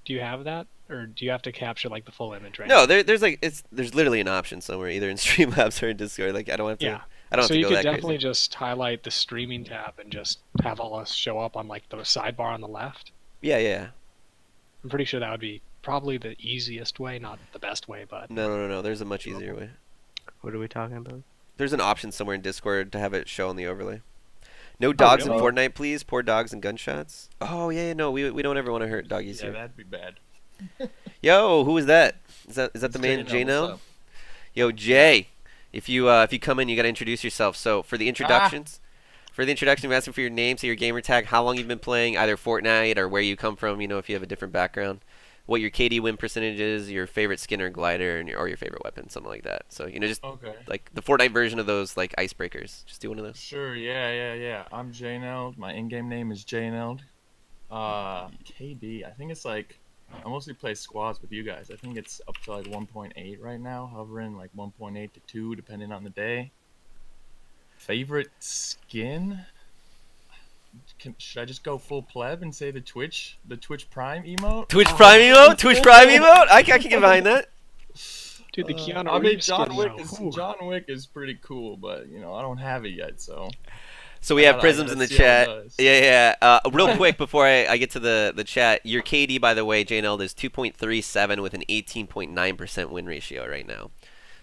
Do you have that, or do you have to capture like the full image right No, now? there's literally an option somewhere, either in Streamlabs or in Discord. Like I don't have to. Yeah. I don't So have to you go could that definitely crazy. just highlight the streaming tab and just have all this show up on like the sidebar on the left. Yeah. I'm pretty sure that would be probably the easiest way, not the best way, but No. There's a much easier way. What are we talking about? There's an option somewhere in Discord to have it show on the overlay. No dogs really? in Fortnite, please. Poor dogs and gunshots. Oh yeah, no, we don't ever want to hurt doggies Yeah, here. that'd be bad. Yo, who is that? Is that the It's man Jay Jay now, now? what's up? Yo, Jay. If you come in, you gotta introduce yourself. So for the introductions, I'm asking for your name, say your gamer tag, how long you've been playing either Fortnite or where you come from. You know, if you have a different background, what your KD win percentage is, your favorite skin or glider, and or your favorite weapon, something like that. So just Okay. like the Fortnite version of those like icebreakers. Just do one of those. Sure, yeah. I'm JNeld. My in-game name is JNeld. KD, I think it's like, I mostly play squads with you guys. I think it's up to like 1.8 right now, hovering like 1.8 to 2 depending on the day. Favorite skin? Should I just go full pleb and say the Twitch Prime emote? Twitch Prime emote. Twitch Prime emote. I can get behind that. dude, the Keanu I mean, Reeves John skin, Wick though. is Ooh. John Wick is pretty cool, but I don't have it yet, so. So we have I Prisms gotta in the see how it chat. does. Yeah. Real quick before I get to the chat, your KD, by the way, JNL, is 2.37 with an 18.9% win ratio right now.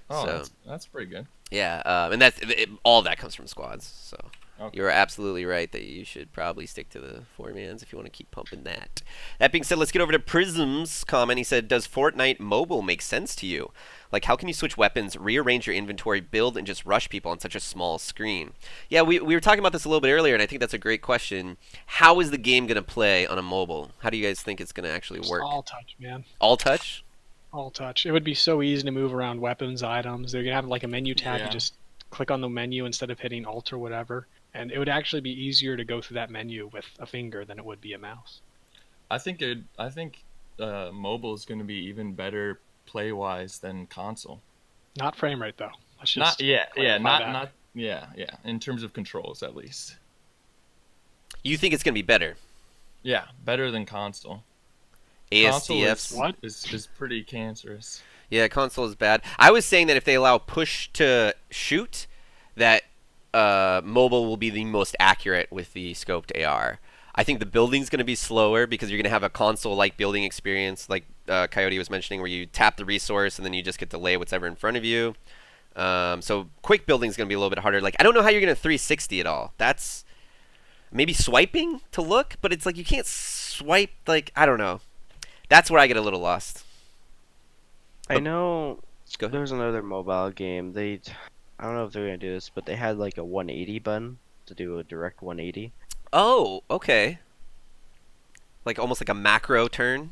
Oh, So- that's pretty good. Yeah, and all that comes from squads. So Okay. you're absolutely right that you should probably stick to the 4-mans if you want to keep pumping that. That being said, let's get over to Prism's comment. He said, "Does Fortnite mobile make sense to you? Like, how can you switch weapons, rearrange your inventory, build, and just rush people on such a small screen?" Yeah, we were talking about this a little bit earlier, and I think that's a great question. How is the game going to play on a mobile? How do you guys think it's going to actually Just work? all touch, man. All touch? All touch. It would be so easy to move around weapons, items. They're gonna have like a menu tab. Yeah. You just click on the menu instead of hitting Alt or whatever, and it would actually be easier to go through that menu with a finger than it would be a mouse. I think mobile is going to be even better play wise than console. Not frame rate though. Let's just Not clarify that. not yeah. In terms of controls, at least. You think it's going to be better? Yeah, better than console. Console ASDFs? What? is pretty cancerous. Yeah, console is bad. I was saying that if they allow push to shoot, that mobile will be the most accurate with the scoped AR. I think the building's going to be slower because you're going to have a console-like building experience, like Coyote was mentioning, where you tap the resource and then you just get to lay whatever in front of you. So quick building's going to be a little bit harder. Like, I don't know how you're going to 360 at all. That's maybe swiping to look, but it's like you can't swipe. Like, I don't know. That's where I get a little lost. I know Go ahead. there was another mobile game. I don't know if they're gonna do this, but they had like a 180 button to do a direct 180. Oh, okay. Like almost like a macro turn.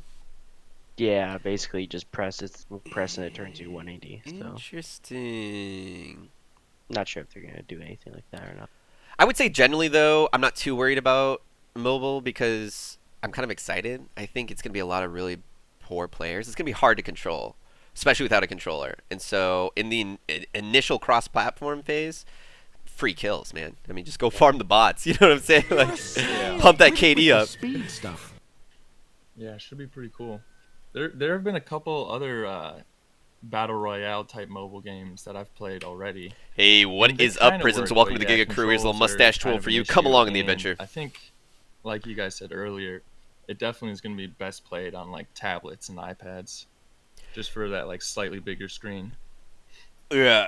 Yeah, basically you just press and it turns you 180. So Interesting. not sure if they're gonna do anything like that or not. I would say generally though, I'm not too worried about mobile because I'm kind of excited. I think it's gonna be a lot of really poor players. It's gonna be hard to control, especially without a controller. And so in the initial cross-platform phase, free kills, man. I mean, just go farm the bots. You know what I'm saying? Like, pump that KD up. Speed stuff. Yeah, it should be pretty cool. There have been a couple other battle royale type mobile games that I've played already. Hey, what And they is up, kinda Prisms? work, Welcome but to the yeah, Giga Crew. Here's a little controls are mustache kind tool of for an you. issue, Come along in the and adventure. I think, like you guys said earlier, it definitely is going to be best played on like tablets and iPads, just for that like slightly bigger screen. Yeah.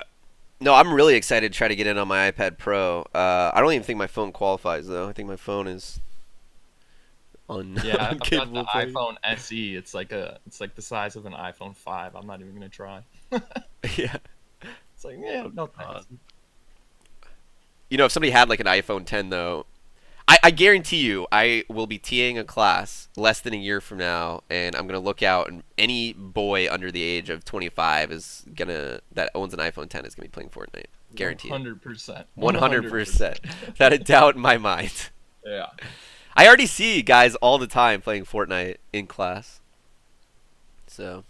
No, I'm really excited to try to get in on my iPad Pro. I don't even think my phone qualifies though. I think my phone is Yeah, I've got the incapable of playing. iPhone SE. It's like the size of an iPhone 5. I'm not even gonna try. Yeah. It's like, yeah, no thanks. You know, if somebody had like an iPhone 10 though, I guarantee you I will be TAing a class less than a year from now, and I'm gonna look out, and any boy under the age of 25 that owns an iPhone 10 is gonna be playing Fortnite. Guaranteed. 100%. 100%. Without a doubt in my mind. Yeah. I already see guys all the time playing Fortnite in class. So,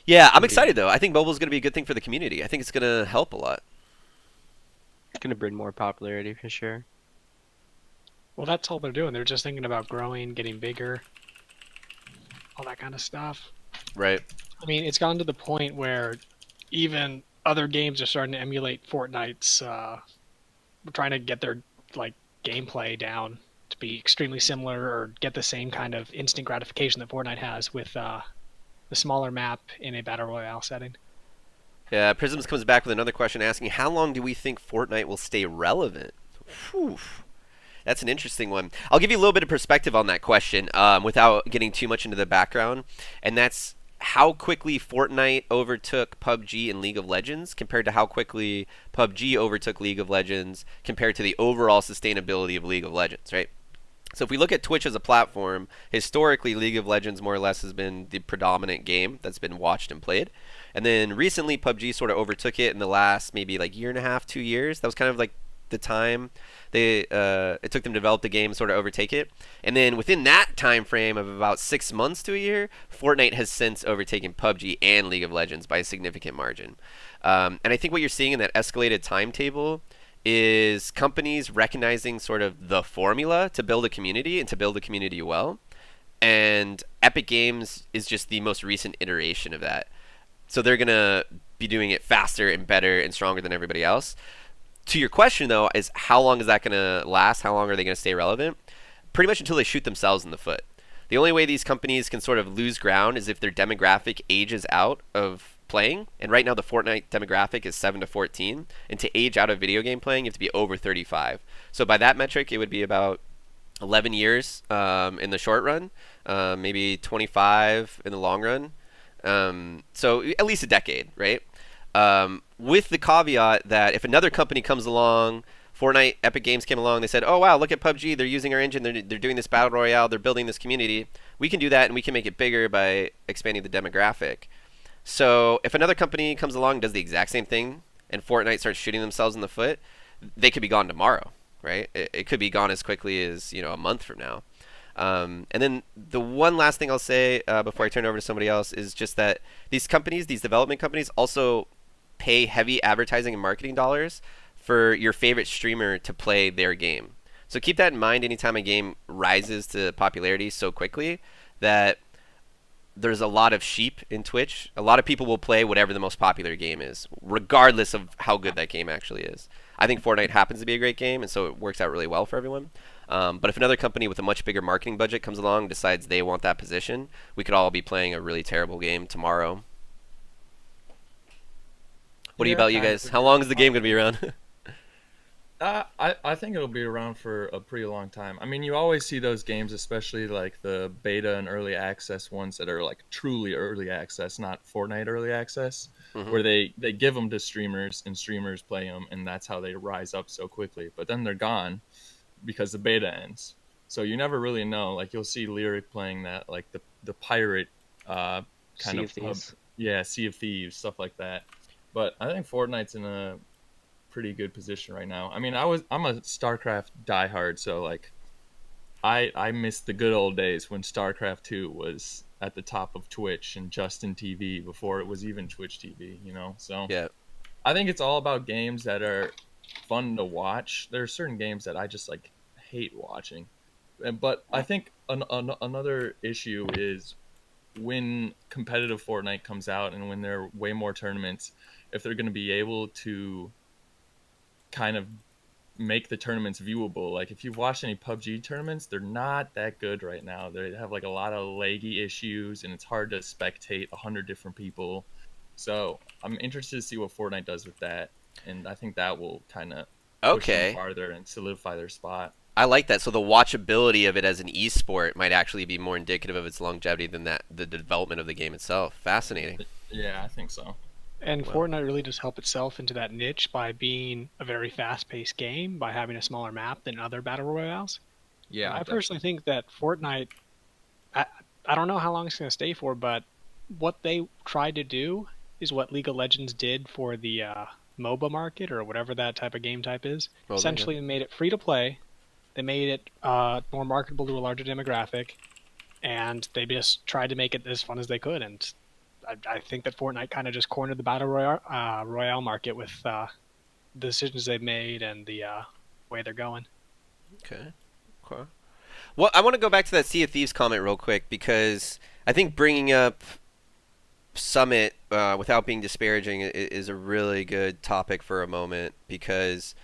yeah, I'm excited though. I think mobile's gonna be a good thing for the community. I think it's gonna help a lot. It's gonna bring more popularity for sure. Well, that's all they're doing. They're just thinking about growing, getting bigger, all that kind of stuff. Right. I mean, it's gotten to the point where even other games are starting to emulate Fortnite's, trying to get their like gameplay down to be extremely similar or get the same kind of instant gratification that Fortnite has with the smaller map in a battle royale setting. Yeah, Prisms comes back with another question asking, how long do we think Fortnite will stay relevant? Whew. That's an interesting one. I'll give you a little bit of perspective on that question without getting too much into the background, and that's how quickly Fortnite overtook PUBG and League of Legends compared to how quickly PUBG overtook League of Legends compared to the overall sustainability of League of Legends, right? So if we look at Twitch as a platform, historically League of Legends more or less has been the predominant game that's been watched and played. And then recently PUBG sort of overtook it in the last maybe like year and a half, 2 years. That was kind of like the time it took them to develop the game and sort of overtake it. And then within that time frame of about 6 months to a year, Fortnite has since overtaken PUBG and League of Legends by a significant margin. And I think what you're seeing in that escalated timetable is companies recognizing sort of the formula to build a community and to build a community well. And Epic Games is just the most recent iteration of that. So they're going to be doing it faster and better and stronger than everybody else. To your question, though, is how long is that going to last? How long are they going to stay relevant? Pretty much until they shoot themselves in the foot. The only way these companies can sort of lose ground is if their demographic ages out of playing. And right now the Fortnite demographic is 7 to 14. And to age out of video game playing, you have to be over 35. So by that metric, it would be about 11 years in the short run, maybe 25 in the long run. So at least a decade, right? With the caveat that if another company comes along, Fortnite, Epic Games came along, they said, oh wow, look at PUBG, they're using our engine, they're doing this battle royale, they're building this community. We can do that and we can make it bigger by expanding the demographic. So if another company comes along and does the exact same thing and Fortnite starts shooting themselves in the foot, they could be gone tomorrow, right? It could be gone as quickly as, a month from now. And then the one last thing I'll say before I turn it over to somebody else is just that these companies, these development companies, also pay heavy advertising and marketing dollars for your favorite streamer to play their game. So keep that in mind anytime a game rises to popularity so quickly, that there's a lot of sheep in Twitch. A lot of people will play whatever the most popular game is, regardless of how good that game actually is. I think Fortnite happens to be a great game, and so it works out really well for everyone. But if another company with a much bigger marketing budget comes along and decides they want that position, we could all be playing a really terrible game tomorrow. What Yeah, about you kind guys? of. How long is the game going to be around? I think it'll be around for a pretty long time. I mean, you always see those games, especially like the beta and early access ones that are like truly early access, not Fortnite early access, where they give them to streamers and streamers play them, and that's how they rise up so quickly. But then they're gone because the beta ends. So you never really know. Like you'll see Lyric playing that, like the pirate kind Sea of of Thieves. yeah, Sea of Thieves, stuff like that. But I think Fortnite's in a pretty good position right now. I mean, I'm a StarCraft diehard, so like I miss the good old days when StarCraft 2 was at the top of Twitch and Justin TV before it was even Twitch TV, you know. So Yeah. I think it's all about games that are fun to watch. There are certain games that I just like hate watching. But I think another issue is when competitive Fortnite comes out and when there are way more tournaments, if they're going to be able to kind of make the tournaments viewable. Like if you've watched any PUBG tournaments, they're not that good right now. They have like a lot of laggy issues and it's hard to spectate 100 different people. So I'm interested to see what Fortnite does with that, and I think that will kind of push them Okay. farther and solidify their spot. I like that. So the watchability of it as an esport might actually be more indicative of its longevity than the development of the game itself. Fascinating. Yeah, I think so. And Wow. Fortnite really does help itself into that niche by being a very fast-paced game, by having a smaller map than other battle royales. Yeah, I personally think that Fortnite, I, I don't know how long it's going to stay for, but what they tried to do is what League of Legends did for the MOBA market, or whatever that type of game type is. Well, there you go. Essentially, they made it free to play. They made it more marketable to a larger demographic, and they just tried to make it as fun as they could. And I think that Fortnite kind of just cornered the battle royale market with the decisions they've made and the way they're going. Okay. Well, I want to go back to that Sea of Thieves comment real quick because I think bringing up Summit without being disparaging is a really good topic for a moment because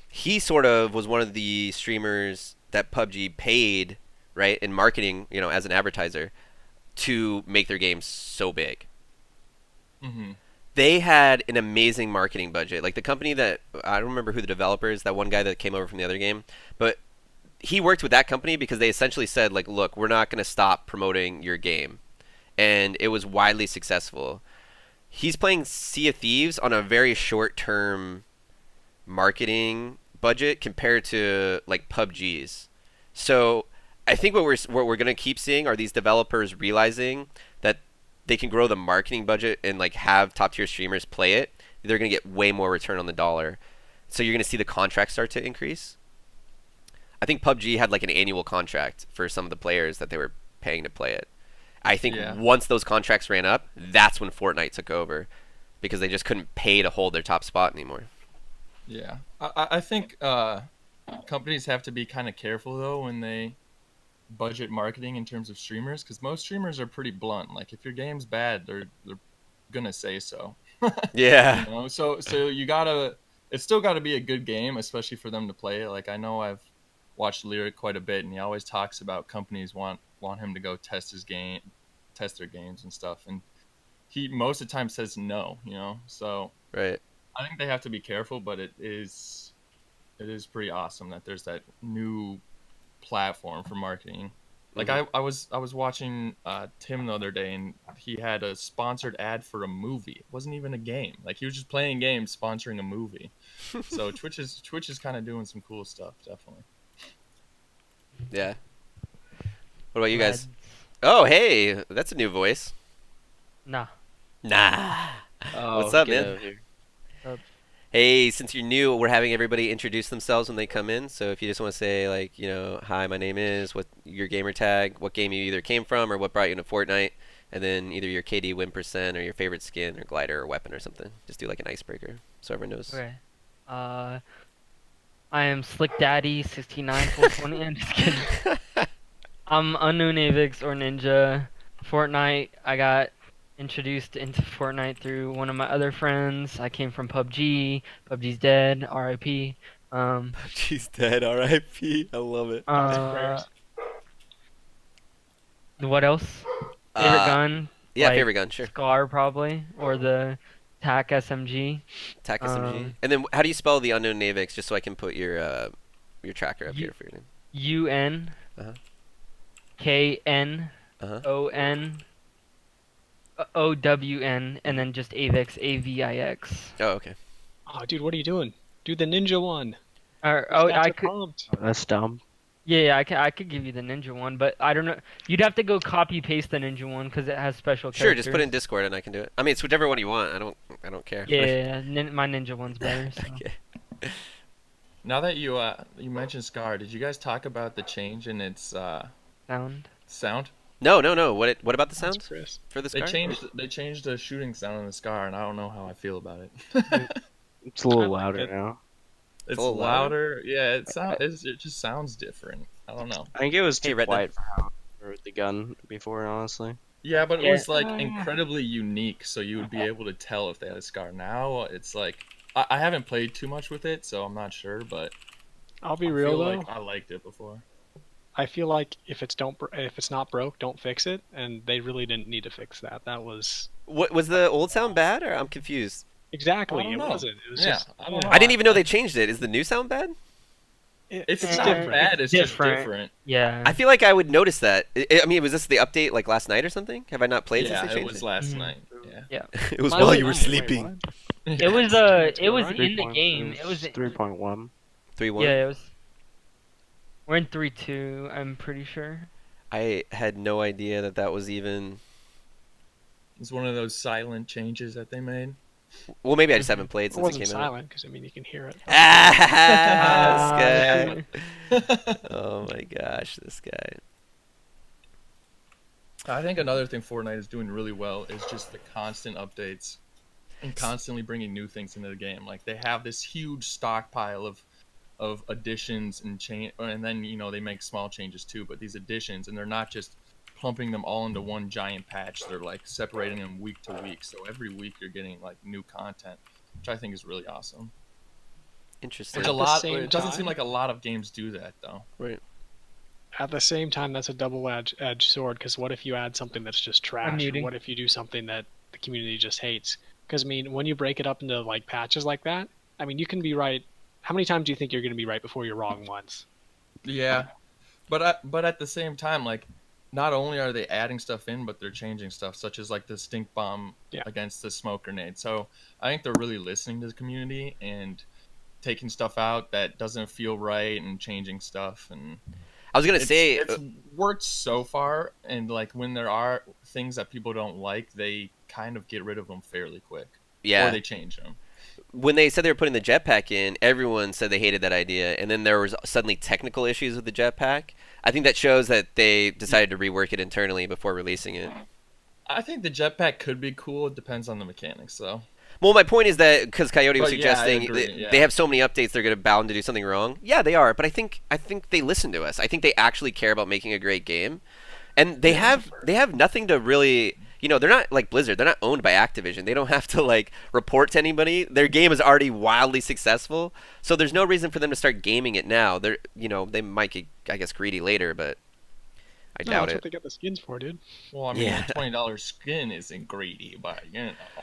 he sort of was one of the streamers that PUBG paid, right, in marketing, as an advertiser to make their game so big. Mm-hmm. They had an amazing marketing budget. Like the company that I don't remember who the developer is, that one guy that came over from the other game, but he worked with that company because they essentially said like, look, we're not going to stop promoting your game, and it was widely successful. He's playing Sea of Thieves on a very short-term marketing budget compared to like PUBG's. So I think what we're going to keep seeing are these developers realizing that they can grow the marketing budget and like have top tier streamers play it. They're going to get way more return on the dollar. So you're going to see the contracts start to increase. I think PUBG had like an annual contract for some of the players that they were paying to play it. I think Yeah. once those contracts ran up, that's when Fortnite took over because they just couldn't pay to hold their top spot anymore. Yeah, I think companies have to be kind of careful though when they budget marketing in terms of streamers, because most streamers are pretty blunt. Like if your game's bad, they're gonna say so. Yeah. You know, so you gotta, it's still gotta be a good game, especially for them to play it. Like I know I've watched Lyric quite a bit, and he always talks about companies want him to go test their games and stuff, and he most of the time says no. You know, so Right. I think they have to be careful, but it is pretty awesome that there's that new platform for marketing. Like I was watching Tim the other day, and he had a sponsored ad for a movie. It wasn't even a game. Like he was just playing games sponsoring a movie. So Twitch is kind of doing some cool stuff, definitely. Yeah. What about you guys? Oh, hey, that's a new voice. Nah. Nah. Oh, What's up, get man? over here. Hey, since you're new, we're having everybody introduce themselves when they come in. So if you just want to say, like, hi, my name is, what your gamer tag, what game you either came from or what brought you into Fortnite, and then either your KD win percent or your favorite skin or glider or weapon or something. Just do like an icebreaker so everyone knows. Okay. I am Slick Daddy 69 420. I'm just kidding. I'm Unknown Avix or Ninja Fortnite. I got introduced into Fortnite through one of my other friends. I came from PUBG. PUBG's dead. R.I.P. She's dead. R.I.P. I love it. Thoughts and Uh, prayers. what else? Favorite gun? Yeah, Like favorite gun, sure. Scar probably, or the TAC SMG. TAC SMG. And then how do you spell the unknown Navix, just so I can put your tracker up U- here for your name? UN Uh-huh. KN Uh-huh. ON OWN, and then just AVIX AVIX. Oh, okay. Oh, dude, what are you doing? Do the ninja one. Or Your oh, stats I are could. pumped. That's dumb. Yeah, I could give you the ninja one, but I don't know. You'd have to go copy paste the ninja one because it has special characters. Sure, just put it in Discord and I can do it. I mean, it's whichever one you want. I don't care. Yeah, my ninja one's better. So. Okay. Now that you mentioned Scar, did you guys talk about the change in its Sound. sound? No. What about the That's sounds Chris. for the They Scar? changed the shooting sound on the Scar, and I don't know how I feel about it. It's a little I like louder it. now. It's a little louder? louder. Yeah, it just sounds different. I don't know. I think it was Hey, too Redna. quiet for the gun before, honestly. Yeah, but it Yeah. was like incredibly unique, so you would be able to tell if they had a Scar. Now it's like I haven't played too much with it, so I'm not sure, but I'll be I real feel though. like I liked it before. I feel like if it's not broke, don't fix it, and they really didn't need to fix that. That was What was the old sound bad, or I'm confused? exactly I don't it know. wasn't. It was Yeah, just I don't know. I didn't even know they changed it. Is the new sound bad? It's It's not different. bad. It's just Different. different. Yeah. I feel like I would notice that. I mean, was this the update like last night or something? Have I not played Yeah, since they it changed was last Mhm. night. Yeah. it was Mine while was you were night. Wait, sleeping. It was It's it was alright. in the game. It was 3.1. 3-1. yeah. It was. We're in 3-2. I'm pretty sure. I had no idea that was even. It's one of those silent changes that they made. Well, maybe I just haven't played It since it wasn't came out. silent because I mean you can hear it. Ah, this guy. Oh my gosh, this guy. I think another thing Fortnite is doing really well is just the constant updates and constantly bringing new things into the game. Like they have this huge stockpile of additions and change, and then they make small changes too. But these additions, and they're not just pumping them all into one giant patch. They're like separating them week to week. So every week you're getting like new content, which I think is really awesome. Interesting. Which At a the lot. same It doesn't seem time- like a lot of games do that though. Right. At the same time, that's a double-edged sword because what if you add something that's just trash? Or muting. what if you do something that the community just hates? Because I mean, when you break it up into like patches like that, I mean, you can be right. How many times do you think you're going to be right before you're wrong once? Yeah, but at the same time, like, not only are they adding stuff in, but they're changing stuff, such as like the stink bomb Yeah. against the smoke grenade. So I think they're really listening to the community and taking stuff out that doesn't feel right and changing stuff. And I was gonna say. it's worked so far. And like when there are things that people don't like, they kind of get rid of them fairly quick, Yeah. or they change them. When they said they were putting the jetpack in, everyone said they hated that idea, and then there was suddenly technical issues with the jetpack. I think that shows that they decided to rework it internally before releasing it. I think the jetpack could be cool. It depends on the mechanics, though. Well, my point is that because Coyote was But yeah, I suggesting agree, they yeah. have so many updates, they're gonna bound to do something wrong. Yeah, they are, but I think they listen to us. I think they actually care about making a great game, and they have nothing to really. They're not like Blizzard. They're not owned by Activision. They don't have to like report to anybody. Their game is already wildly successful, so there's no reason for them to start gaming it now. They might get, I guess, greedy later, but I No, doubt that's it. what they got the skins for, dude. Well, I mean, Yeah. a $20 skin isn't greedy, but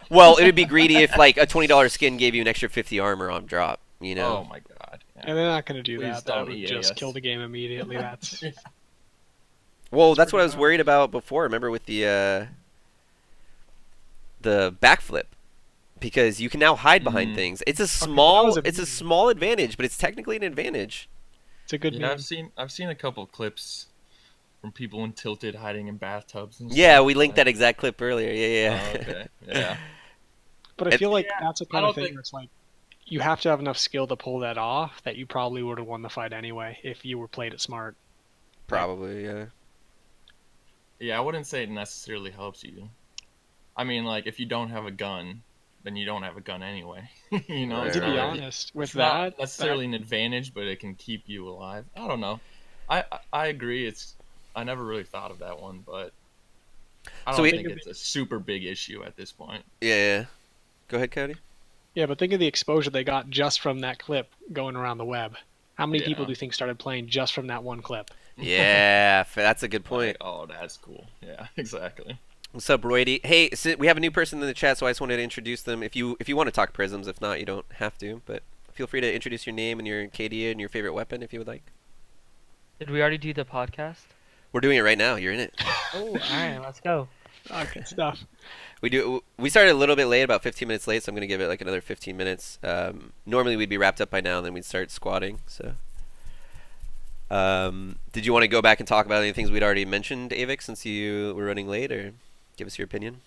Well, it would be greedy if like a $20 skin gave you an extra 50 armor on drop. Oh my god. Yeah. And they're not going to do Please that. That don't would EA just us. kill the game immediately. That's Well, that's what I was pretty worried about before. Remember with the backflip, because you can now hide behind Mm. things. It's a that small was a it's a meme. small advantage, but it's technically an advantage. it's a good Yeah, meme. I've seen a couple clips from people in Tilted hiding in bathtubs and Yeah, stuff, we linked but- that exact clip earlier. Oh, Yeah. okay. Yeah. But I It- feel like that's a kind I of don't thing think- where it's like you have to have enough skill to pull that off that you probably would have won the fight anyway if you were played it smart. Probably, yeah. Yeah, I wouldn't say it necessarily helps you. I mean, like, if you don't have a gun, then you don't have a gun anyway. You know, Right, it's To be right. honest, with it's not that, necessarily an advantage, but it can keep you alive. I don't know. I agree. I never really thought of that one, but I So don't we- think it's a super big issue at this point. Yeah. Go ahead, Cody. Yeah, but think of the exposure they got just from that clip going around the web. How many people Yeah. do you think started playing just from that one clip? Yeah, that's a good point. Like, oh, that's cool. Yeah, exactly. What's up, Roydy? Hey, so we have a new person in the chat, so I just wanted to introduce them. If you want to talk Prisms, if not, you don't have to. But feel free to introduce your name and your KD and your favorite weapon if you would like. Did we already do the podcast? We're doing it right now. You're in it. Oh, all right, let's go. Oh, good stuff. We started a little bit late, about 15 minutes late, so I'm gonna give it like another 15 minutes. Normally we'd be wrapped up by now, and then we'd start squatting. So, did you want to go back and talk about any things we'd already mentioned, Avik, since you were running late, or give us your opinion?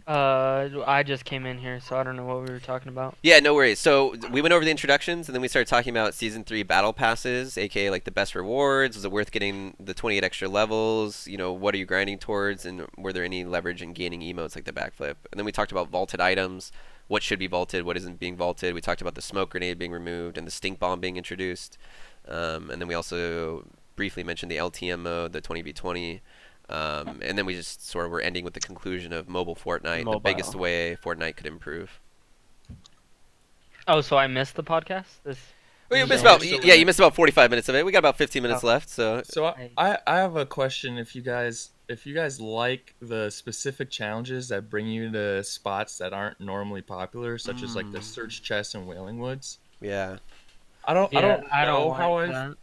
I just came in here, so I don't know what we were talking about. Yeah, no worries. So we went over the introductions, and then we started talking about Season 3 Battle Passes, aka like the best rewards. Was it worth getting the 28 extra levels? You know, what are you grinding towards? And were there any leverage in gaining emotes like the backflip? And then we talked about vaulted items, what should be vaulted, what isn't being vaulted. We talked about the smoke grenade being removed and the stink bomb being introduced. And then we also briefly mentioned the LTM mode, the 20v20. And then we just sort of were ending with the conclusion of mobile Fortnite, the biggest way Fortnite could improve. Oh, so I missed the podcast? Well, you missed No, about still you in. missed about 45 minutes of it. We got about 15 minutes left, so So I have a question. If you guys like the specific challenges that bring you to spots that aren't normally popular, such as like the search chest and Wailing Woods, yeah. I don't know how like I.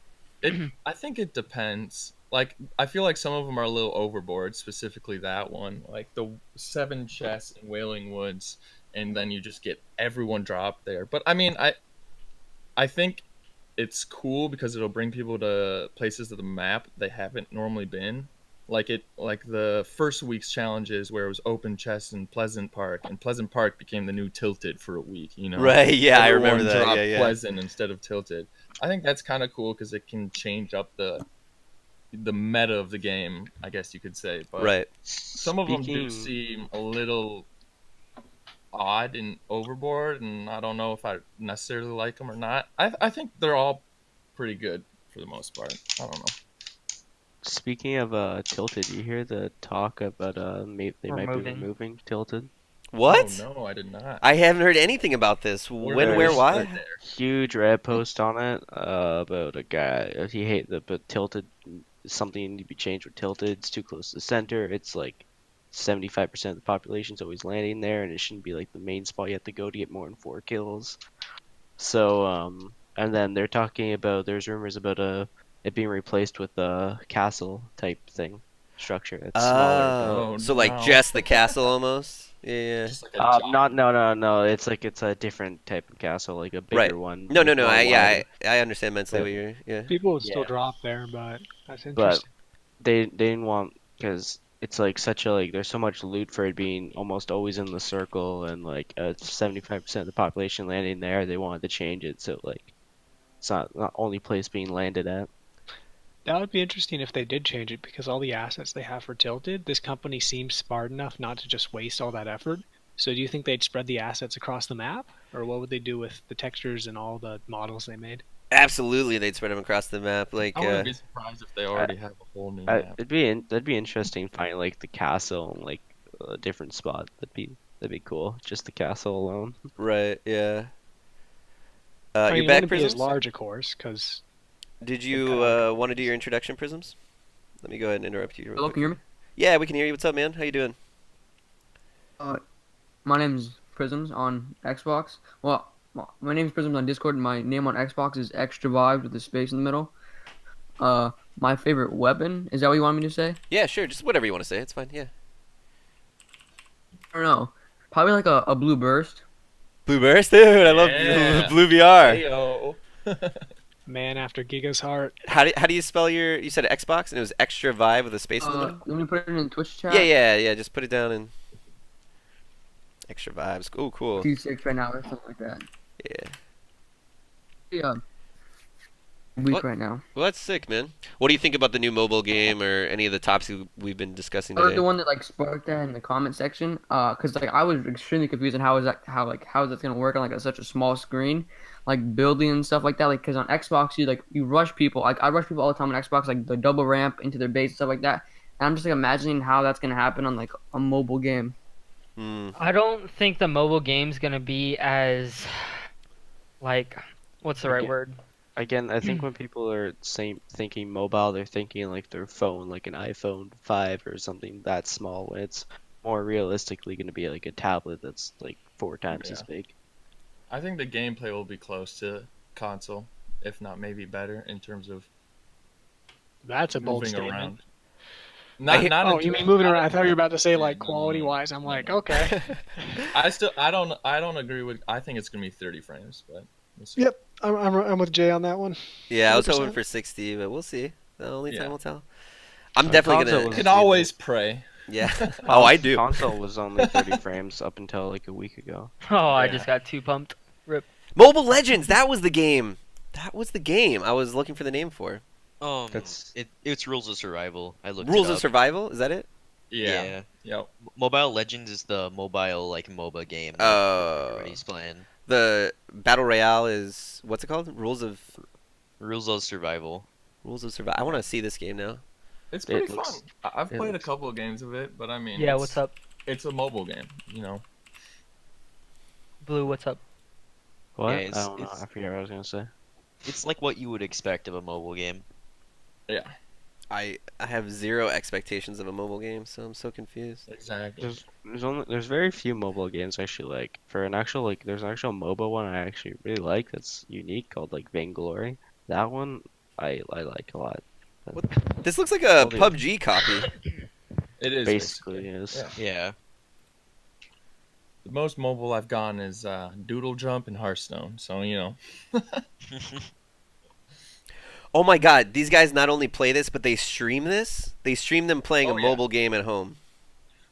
that. I think it depends. Like, I feel like some of them are a little overboard, specifically that one. Like, the 7 chests in Wailing Woods, and then you just get everyone dropped there. But, I mean, I think it's cool because it'll bring people to places of the map they haven't normally been. Like the first week's challenges where it was open chests in Pleasant Park, and Pleasant Park became the new Tilted for a week, you know? Right, yeah, I Everyone remember that. dropped Yeah, yeah. Pleasant instead of Tilted. I think that's kind of cool because it can change up the meta of the game, I guess you could say. But Right. some of them do seem a little odd and overboard, and I don't know if I necessarily like them or not. I think they're all pretty good for the most part. I don't know. Speaking of Tilted, you hear the talk about they might be removing Tilted? What? Oh, no, I did not. I haven't heard anything about this. When, where, why? Huge red post on it about a guy. He hate but Tilted something need to be changed with Tilted. It's too close to the center. It's like 75% of the population's always landing there, and it shouldn't be like the main spot you have to go to get more than 4 kills. So and then they're talking about there's rumors about it being replaced with a castle type thing structure that's smaller. Oh, So like no. just the castle almost? Yeah. Just like a giant- No. It's a different type of castle, like a bigger Right. one. No. with more wide. I understand mentally Yeah. what you're. Yeah. People would still Yeah. drop there, but that's But interesting. they didn't want because it's like such a like there's so much loot for it being almost always in the circle and like 75% of the population landing there. They wanted to change it so like it's not only place being landed at. That would be interesting if they did change it, because all the assets they have for Tilted, this company seems smart enough not to just waste all that effort. So do you think they'd spread the assets across the map? Or what would they do with the textures and all the models they made? Absolutely, they'd spread them across the map. Like, I wouldn't be surprised if they already have a whole new map. That'd be interesting finding like the castle in like a different spot. That'd be cool. Just the castle alone. right, yeah. I mean, You're it back, wouldn't be as Prisms? large, of course, because Did you want to do your introduction, Prisms? Let me go ahead and interrupt you real Hello, quick. can you hear me? Yeah, we can hear you. What's up, man? How you doing? My name's Prisms on Xbox. Well, my name's Prisms on Discord, and my name on Xbox is Extra Vibes with a space in the middle. My favorite weapon, is that what you want me to say? Yeah, sure. Just whatever you want to say. It's fine. Yeah. I don't know. Probably like a blue burst. Blue Burst, dude. I love Yeah. Blue VR. Heyo. man after Giga's heart. How do you spell your? You said Xbox and it was extra vibe with a space in the middle. You want me to put it in Twitch chat? Yeah. Just put it down in extra vibes. Oh, cool. 2-6 right now or something like that. Yeah. Yeah. Weak What? right now. Well, that's sick, man. What do you think about the new mobile game or any of the topics we've been discussing I was today? the one that like sparked that in the comment section. Cause like I was extremely confused on how is that gonna work on like such a small screen, like building and stuff like that. Like, cause on Xbox you rush people. Like I rush people all the time on Xbox, like the double ramp into their base and stuff like that. And I'm just like imagining how that's gonna happen on like a mobile game. Hmm. I don't think the mobile game's gonna be as like what's the right Again, word? again, I think when people are thinking mobile, they're thinking like their phone, like an iPhone 5 or something that small. When it's more realistically going to be like a tablet that's like 4 times as Yeah. big. I think the gameplay will be close to console, if not maybe better in terms of That's a bold moving statement. around. I hate- Not Oh, in you ter- mean moving not around? I in thought you were about to say terms- like no, quality no, wise. I'm no, like, no. okay. I don't agree with. I think it's gonna be 30 frames, but we'll see. Yep, I'm with Jay on that one. Yeah, I was hoping 100%. for 60, but we'll see. The only time Yeah. will tell. I'm On definitely console gonna. was- Can always pray. Yeah. Oh, I do. Console was only 30 frames up until like a week ago. Oh, I Yeah. just got too pumped. Rip. Mobile Legends. That was the game. That was the game I was looking for the name for. That's- It's Rules of Survival. I looked Rules it of up. Survival. Is that it? Yeah. Yep. Mobile Legends is the mobile like MOBA game that everybody's playing. The Battle Royale is what's it called? Rules of Survival. Survival. I want to see this game now. It's It pretty looks- fun. I've it played looks- a couple of games of it, but I mean, Yeah, it's, what's up? It's a mobile game, you know. Blue, what's up? What? Yeah, I it's- don't know. it's- I forget what I was gonna say. It's like what you would expect of a mobile game. Yeah, I have zero expectations of a mobile game, so I'm so confused. exactly. There's very few mobile games I actually like. For an actual like there's an actual MOBA one I actually really like that's unique called like Vainglory. That one I like a lot. This looks like a Holy- PUBG copy. It is Basically is. Yeah. Yeah. The most mobile I've gone is Doodle Jump and Hearthstone. So you know. Oh my god, these guys not only play this, but they stream this. They stream them playing Oh, a yeah. mobile game at home.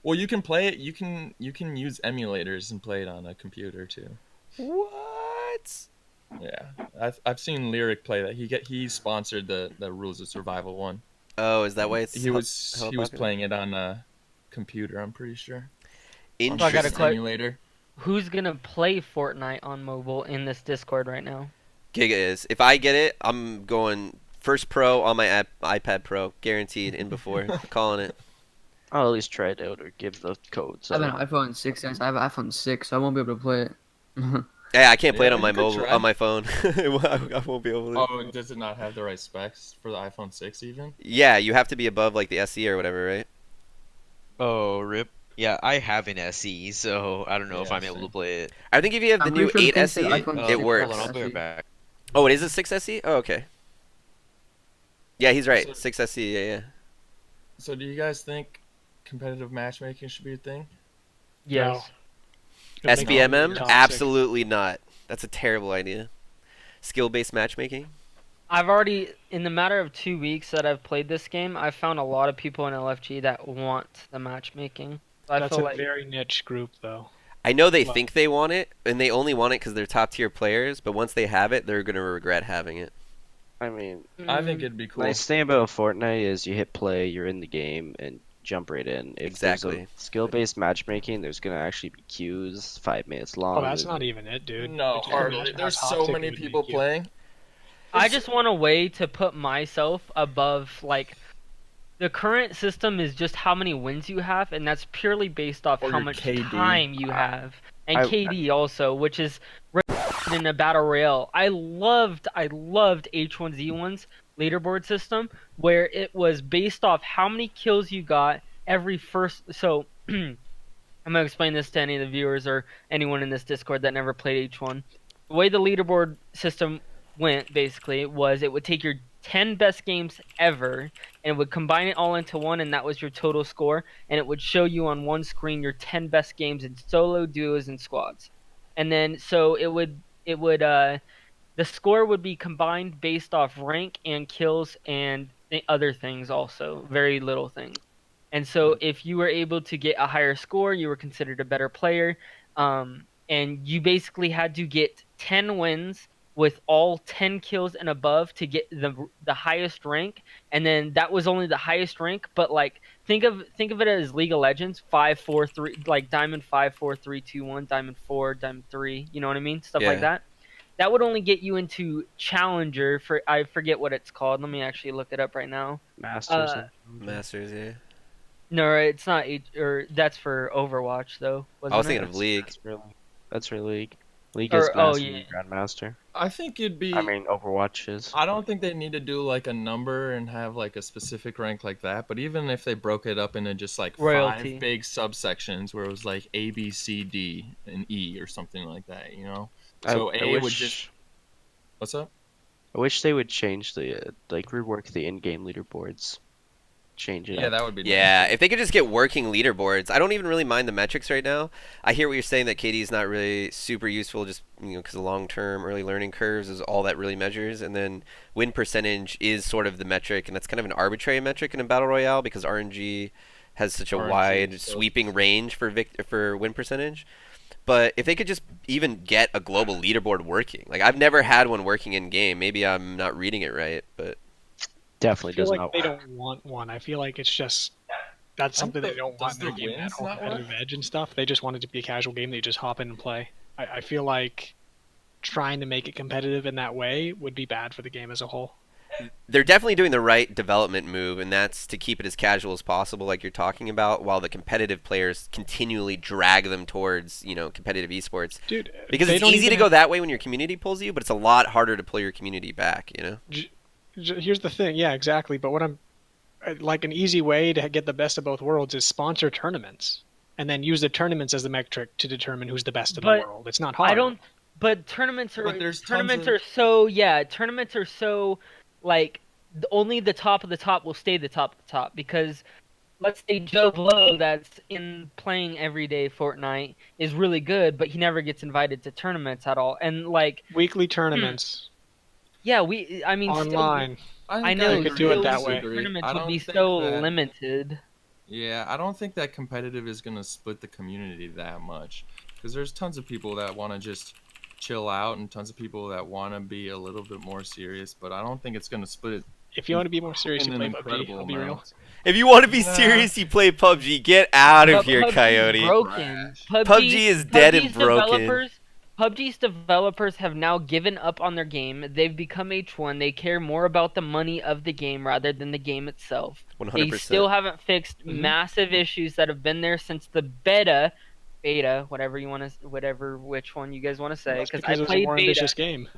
Well, you can play it. You can use emulators and play it on a computer too. What? Yeah, I've seen Lyric play that. He sponsored the Rules of Survival one. Oh, is that why it's He was hella he was popular? playing it on a computer. I'm pretty sure. I On got a Interesting. que- emulator. Who's gonna play Fortnite on mobile in this Discord right now? Giga is. If I get it, I'm going first pro on my iPad Pro, guaranteed. In before, calling it. I'll at least try it out or give the code. I have So an iPhone 6s. I have an iPhone 6, so I won't be able to play it. Yeah, I can't play it Yeah, on my you could mobile try. on my phone. I won't be able to. Oh, does it not have the right specs for the iPhone 6 even? Yeah, you have to be above like the SE or whatever, right? Oh, rip. Yeah, I have an SE, so I don't know if Yeah, I'm able same. to play it. I think if you have the I'm new pretty sure 8 the SE, thing said iPhone it 6 works. Hold on, I'll be SE. right back. Oh, it is a 6 SE? Oh, okay. Yeah, he's right. So- 6 SE, yeah. So do you guys think competitive matchmaking should be a thing? Yes. I think SBMM? it's toxic. Absolutely not. That's a terrible idea. Skill-based matchmaking? I've already, in the matter of 2 weeks that I've played this game, I've found a lot of people in LFG that want the matchmaking. So I That's feel a like very niche group, though. I know they Well- think they want it, and they only want it because they're top-tier players, but once they have it, they're going to regret having it. I mean, I think mm, it'd be cool. nice thing about Fortnite is you hit play, you're in the game, and jump right in. If Exactly. there's a skill-based matchmaking, there's gonna actually be queues 5 minutes long. Oh, that's not even it, dude. No, Could you hardly. imagine how There's so toxic many it would people make you? playing. I just want a way to put myself above, like, the current system is just how many wins you have, and that's purely based off Or how your much KD. time you have. And I- KD also, which is in a battle royale. I loved H1Z1's leaderboard system, where it was based off how many kills you got every first. So I'm gonna explain this to any of the viewers or anyone in this Discord that never played H1. The way the leaderboard system went basically was it would take your 10 best games ever and it would combine it all into one, and that was your total score, and it would show you on one screen your 10 best games in solo, duos, and squads. And then so it would the score would be combined based off rank and kills and other things also, very little things. And so if you were able to get a higher score, you were considered a better player. And you basically had to get 10 wins with all 10 kills and above to get the highest rank. And then that was only the highest rank, but like think of it as League of Legends 5 4 3, like Diamond 5 4 3 2 1, Diamond 4, Diamond 3, you know what I mean? Stuff Yeah. like that. That would only get you into Challenger, for I forget what it's called. Let me actually look it up right now. Masters. Uh, and- Masters, yeah. No, it's not. Or that's for Overwatch though. I was Wasn't thinking it? of League. That's for League. League is Or oh Master yeah. and Grandmaster. I think it'd be. I mean, Overwatch is. I don't think they need to do like a number and have like a specific rank like that. But even if they broke it up into just like Royalty. 5 big subsections where it was like A, B, C, D, and E or something like that, you know. So I A would wish, just. What's up? I wish they would change the like rework the in-game leaderboards. Change it Yeah, up. that would be. Yeah, nice. if they could just get working leaderboards. I don't even really mind the metrics right now. I hear what you're saying that KD is not really super useful, just because the long-term early learning curves is all that really measures, and then win percentage is sort of the metric, and that's kind of an arbitrary metric in a battle royale because RNG has such a RNG wide is so sweeping specific. range for win percentage. But if they could just even get a global leaderboard working, like I've never had one working in game. Maybe I'm not reading it right, but I Definitely feel does like not they work. don't want one. I feel like it's just that's something they don't want Does in their the game. That wins whole not competitive work? edge and stuff. They just want it to be a casual game that you just hop in and play. I feel like trying to make it competitive in that way would be bad for the game as a whole. they're definitely doing the right development move, and that's to keep it as casual as possible, like you're talking about, while the competitive players continually drag them towards, competitive esports. Dude, Because they it's don't easy to even go that way when your community pulls you, but it's a lot harder to pull your community back. Here's the thing. Yeah, exactly. But what I'm like an easy way to get the best of both worlds is sponsor tournaments and then use the tournaments as the metric to determine who's the best in the But world. It's not hard. I don't. But tournaments are But there's tons tournaments of- are so yeah. Tournaments are so like only the top of the top will stay the top of the top because let's say Joe Blow that's in playing everyday Fortnite is really good, but he never gets invited to tournaments at all. And like Weekly tournaments yeah, I mean still, online. I know You could do it still that way. tournaments I would don't be think so that- limited. Yeah, I don't think that competitive is gonna split the community that much, because there's tons of people that want to just chill out and tons of people that want to be a little bit more serious. But I don't think it's gonna split it. If you want to be more serious, you in play an PUBG. incredible I'll be real. amount. If you want to be Nah. serious, you play PUBG. Get out of But here, PUBG's Coyote. broken. PUBG is dead and PUBG's broken. PUBG's developers have now given up on their game. They've become H1. They care more about the money of the game rather than the game itself. 100%. They still haven't fixed massive issues that have been there since the beta, whatever you want to, which one you guys want to say. That's Because because I it was a played more beta. ambitious game.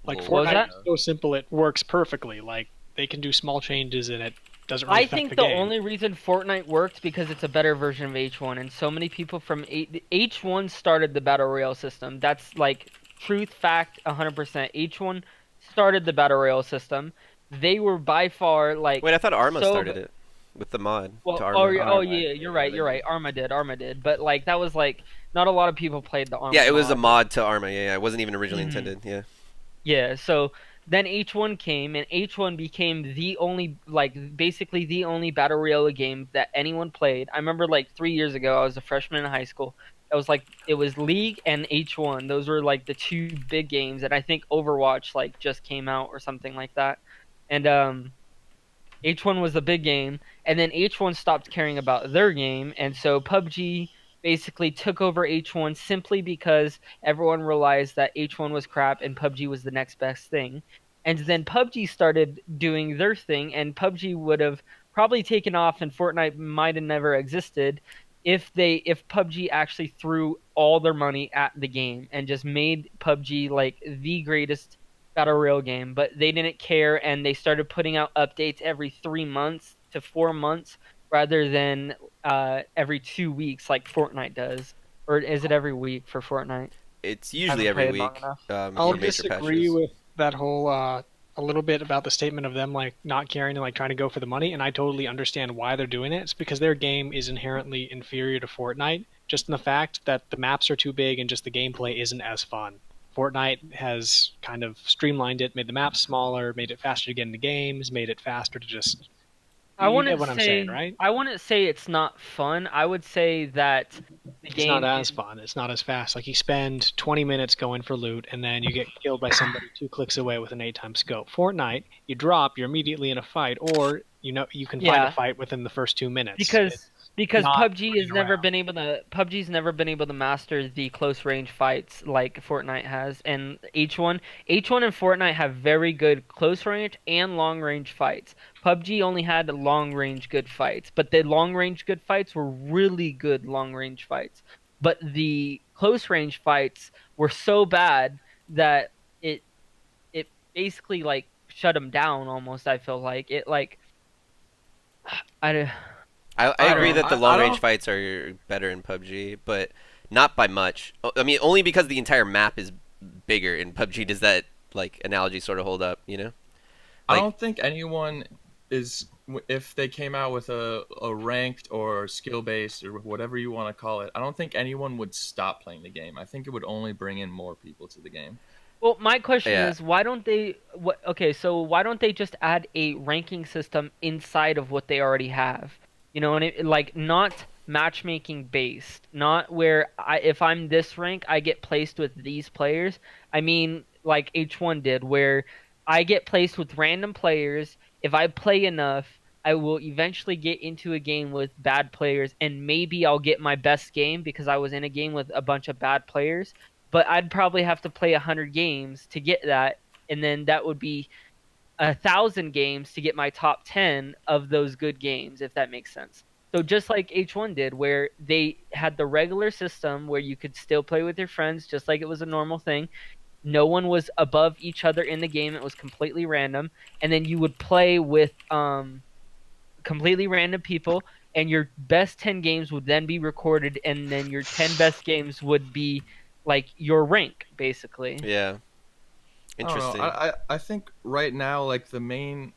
Like What was Fortnite that? is so simple, it works perfectly. Like they can do small changes and it doesn't really I affect think the the game. only reason Fortnite worked because it's a better version of H1, and so many people from H1 started the battle royale system. That's like truth, fact, 100%. H1 started the battle royale system. They were by far like. Wait, I thought Arma so- started it with the mod Well, to Arma. oh yeah, you're right. Arma did. But like that was like not a lot of people played the Arma. Yeah, it was a mod. mod to Arma. Yeah, it wasn't even originally Mhm. intended. Yeah. Yeah, so then H1 came, and H1 became the only, basically the only battle royale game that anyone played. I remember, 3 years ago, I was a freshman in high school. It was League and H1. Those were, the two big games, and I think Overwatch, just came out or something like that. And, H1 was the big game, and then H1 stopped caring about their game, and so PUBG basically took over H1 simply because everyone realized that H1 was crap and PUBG was the next best thing. And then PUBG started doing their thing, and PUBG would have probably taken off and Fortnite might have never existed if PUBG actually threw all their money at the game and just made PUBG the greatest battle royale game. But they didn't care, and they started putting out updates every 3 months to 4 months rather than every 2 weeks like Fortnite does. Or is it every week for Fortnite? It's usually Haven't every played long week. enough. I'll for major disagree patches. with that whole a little bit about the statement of them not caring and trying to go for the money, and I totally understand why they're doing it. It's because their game is inherently inferior to Fortnite, just in the fact that the maps are too big and just the gameplay isn't as fun. Fortnite has kind of streamlined it, made the maps smaller, made it faster to get into games, made it faster to just. I You wouldn't get what I'm say saying, right? I wouldn't say it's not fun. I would say that the It's game not as is- fun. It's not as fast. Like you spend 20 minutes going for loot, and then you get killed by somebody 2 clicks away with an 8-time scope. Fortnite, you drop, you're immediately in a fight, or you can find Yeah. a fight within the first 2 minutes. because Because not PUBG's playing never around. been able to master the close range fights like Fortnite has, and H1 and Fortnite have very good close range and long range fights. PUBG only had long range good fights, but the long range good fights were really good long range fights. But the close range fights were so bad that it basically like shut them down almost. I feel like it like I I I don't agree know. that the I long range don't. fights are better in PUBG, but not by much. I mean, only because the entire map is bigger in PUBG does that like analogy sort of hold up, you know? I Like, don't think anyone is, if they came out with a ranked or skill based or whatever you want to call it. I don't think anyone would stop playing the game. I think it would only bring in more people to the game. Well, my question yeah, is, why don't they? Okay, so why don't they just add a ranking system inside of what they already have? You know, and like not matchmaking based, not where if I'm this rank, I get placed with these players. I mean, like H1 did, where I get placed with random players. If I play enough, I will eventually get into a game with bad players, and maybe I'll get my best game because I was in a game with a bunch of bad players, but I'd probably have to play 100 games to get that, and then that would be 1,000 games to get my top 10 of those good games, if that makes sense. So just like H1 did, where they had the regular system where you could still play with your friends, just like it was a normal thing. No one was above each other in the game; it was completely random, and then you would play with completely random people, and your best 10 games would then be recorded, and then your 10 best games would be like your rank basically. yeah. I don't know. Interesting. I think right now, like the main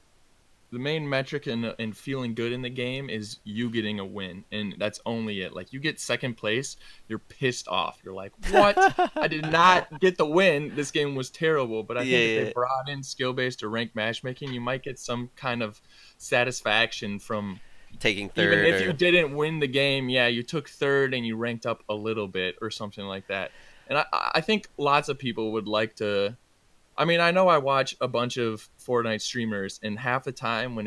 metric in feeling good in the game is you getting a win, and that's only it. Like, you get second place, you're pissed off. You're like, what? I did not get the win. This game was terrible. But I Yeah, think if yeah, they yeah. brought in skill based or ranked matchmaking, you might get some kind of satisfaction from, Taking even third if you or didn't win the game. Yeah, you took third and you ranked up a little bit or something like that. And I think lots of people would like to. I mean, I know I watch a bunch of Fortnite streamers, and half the time when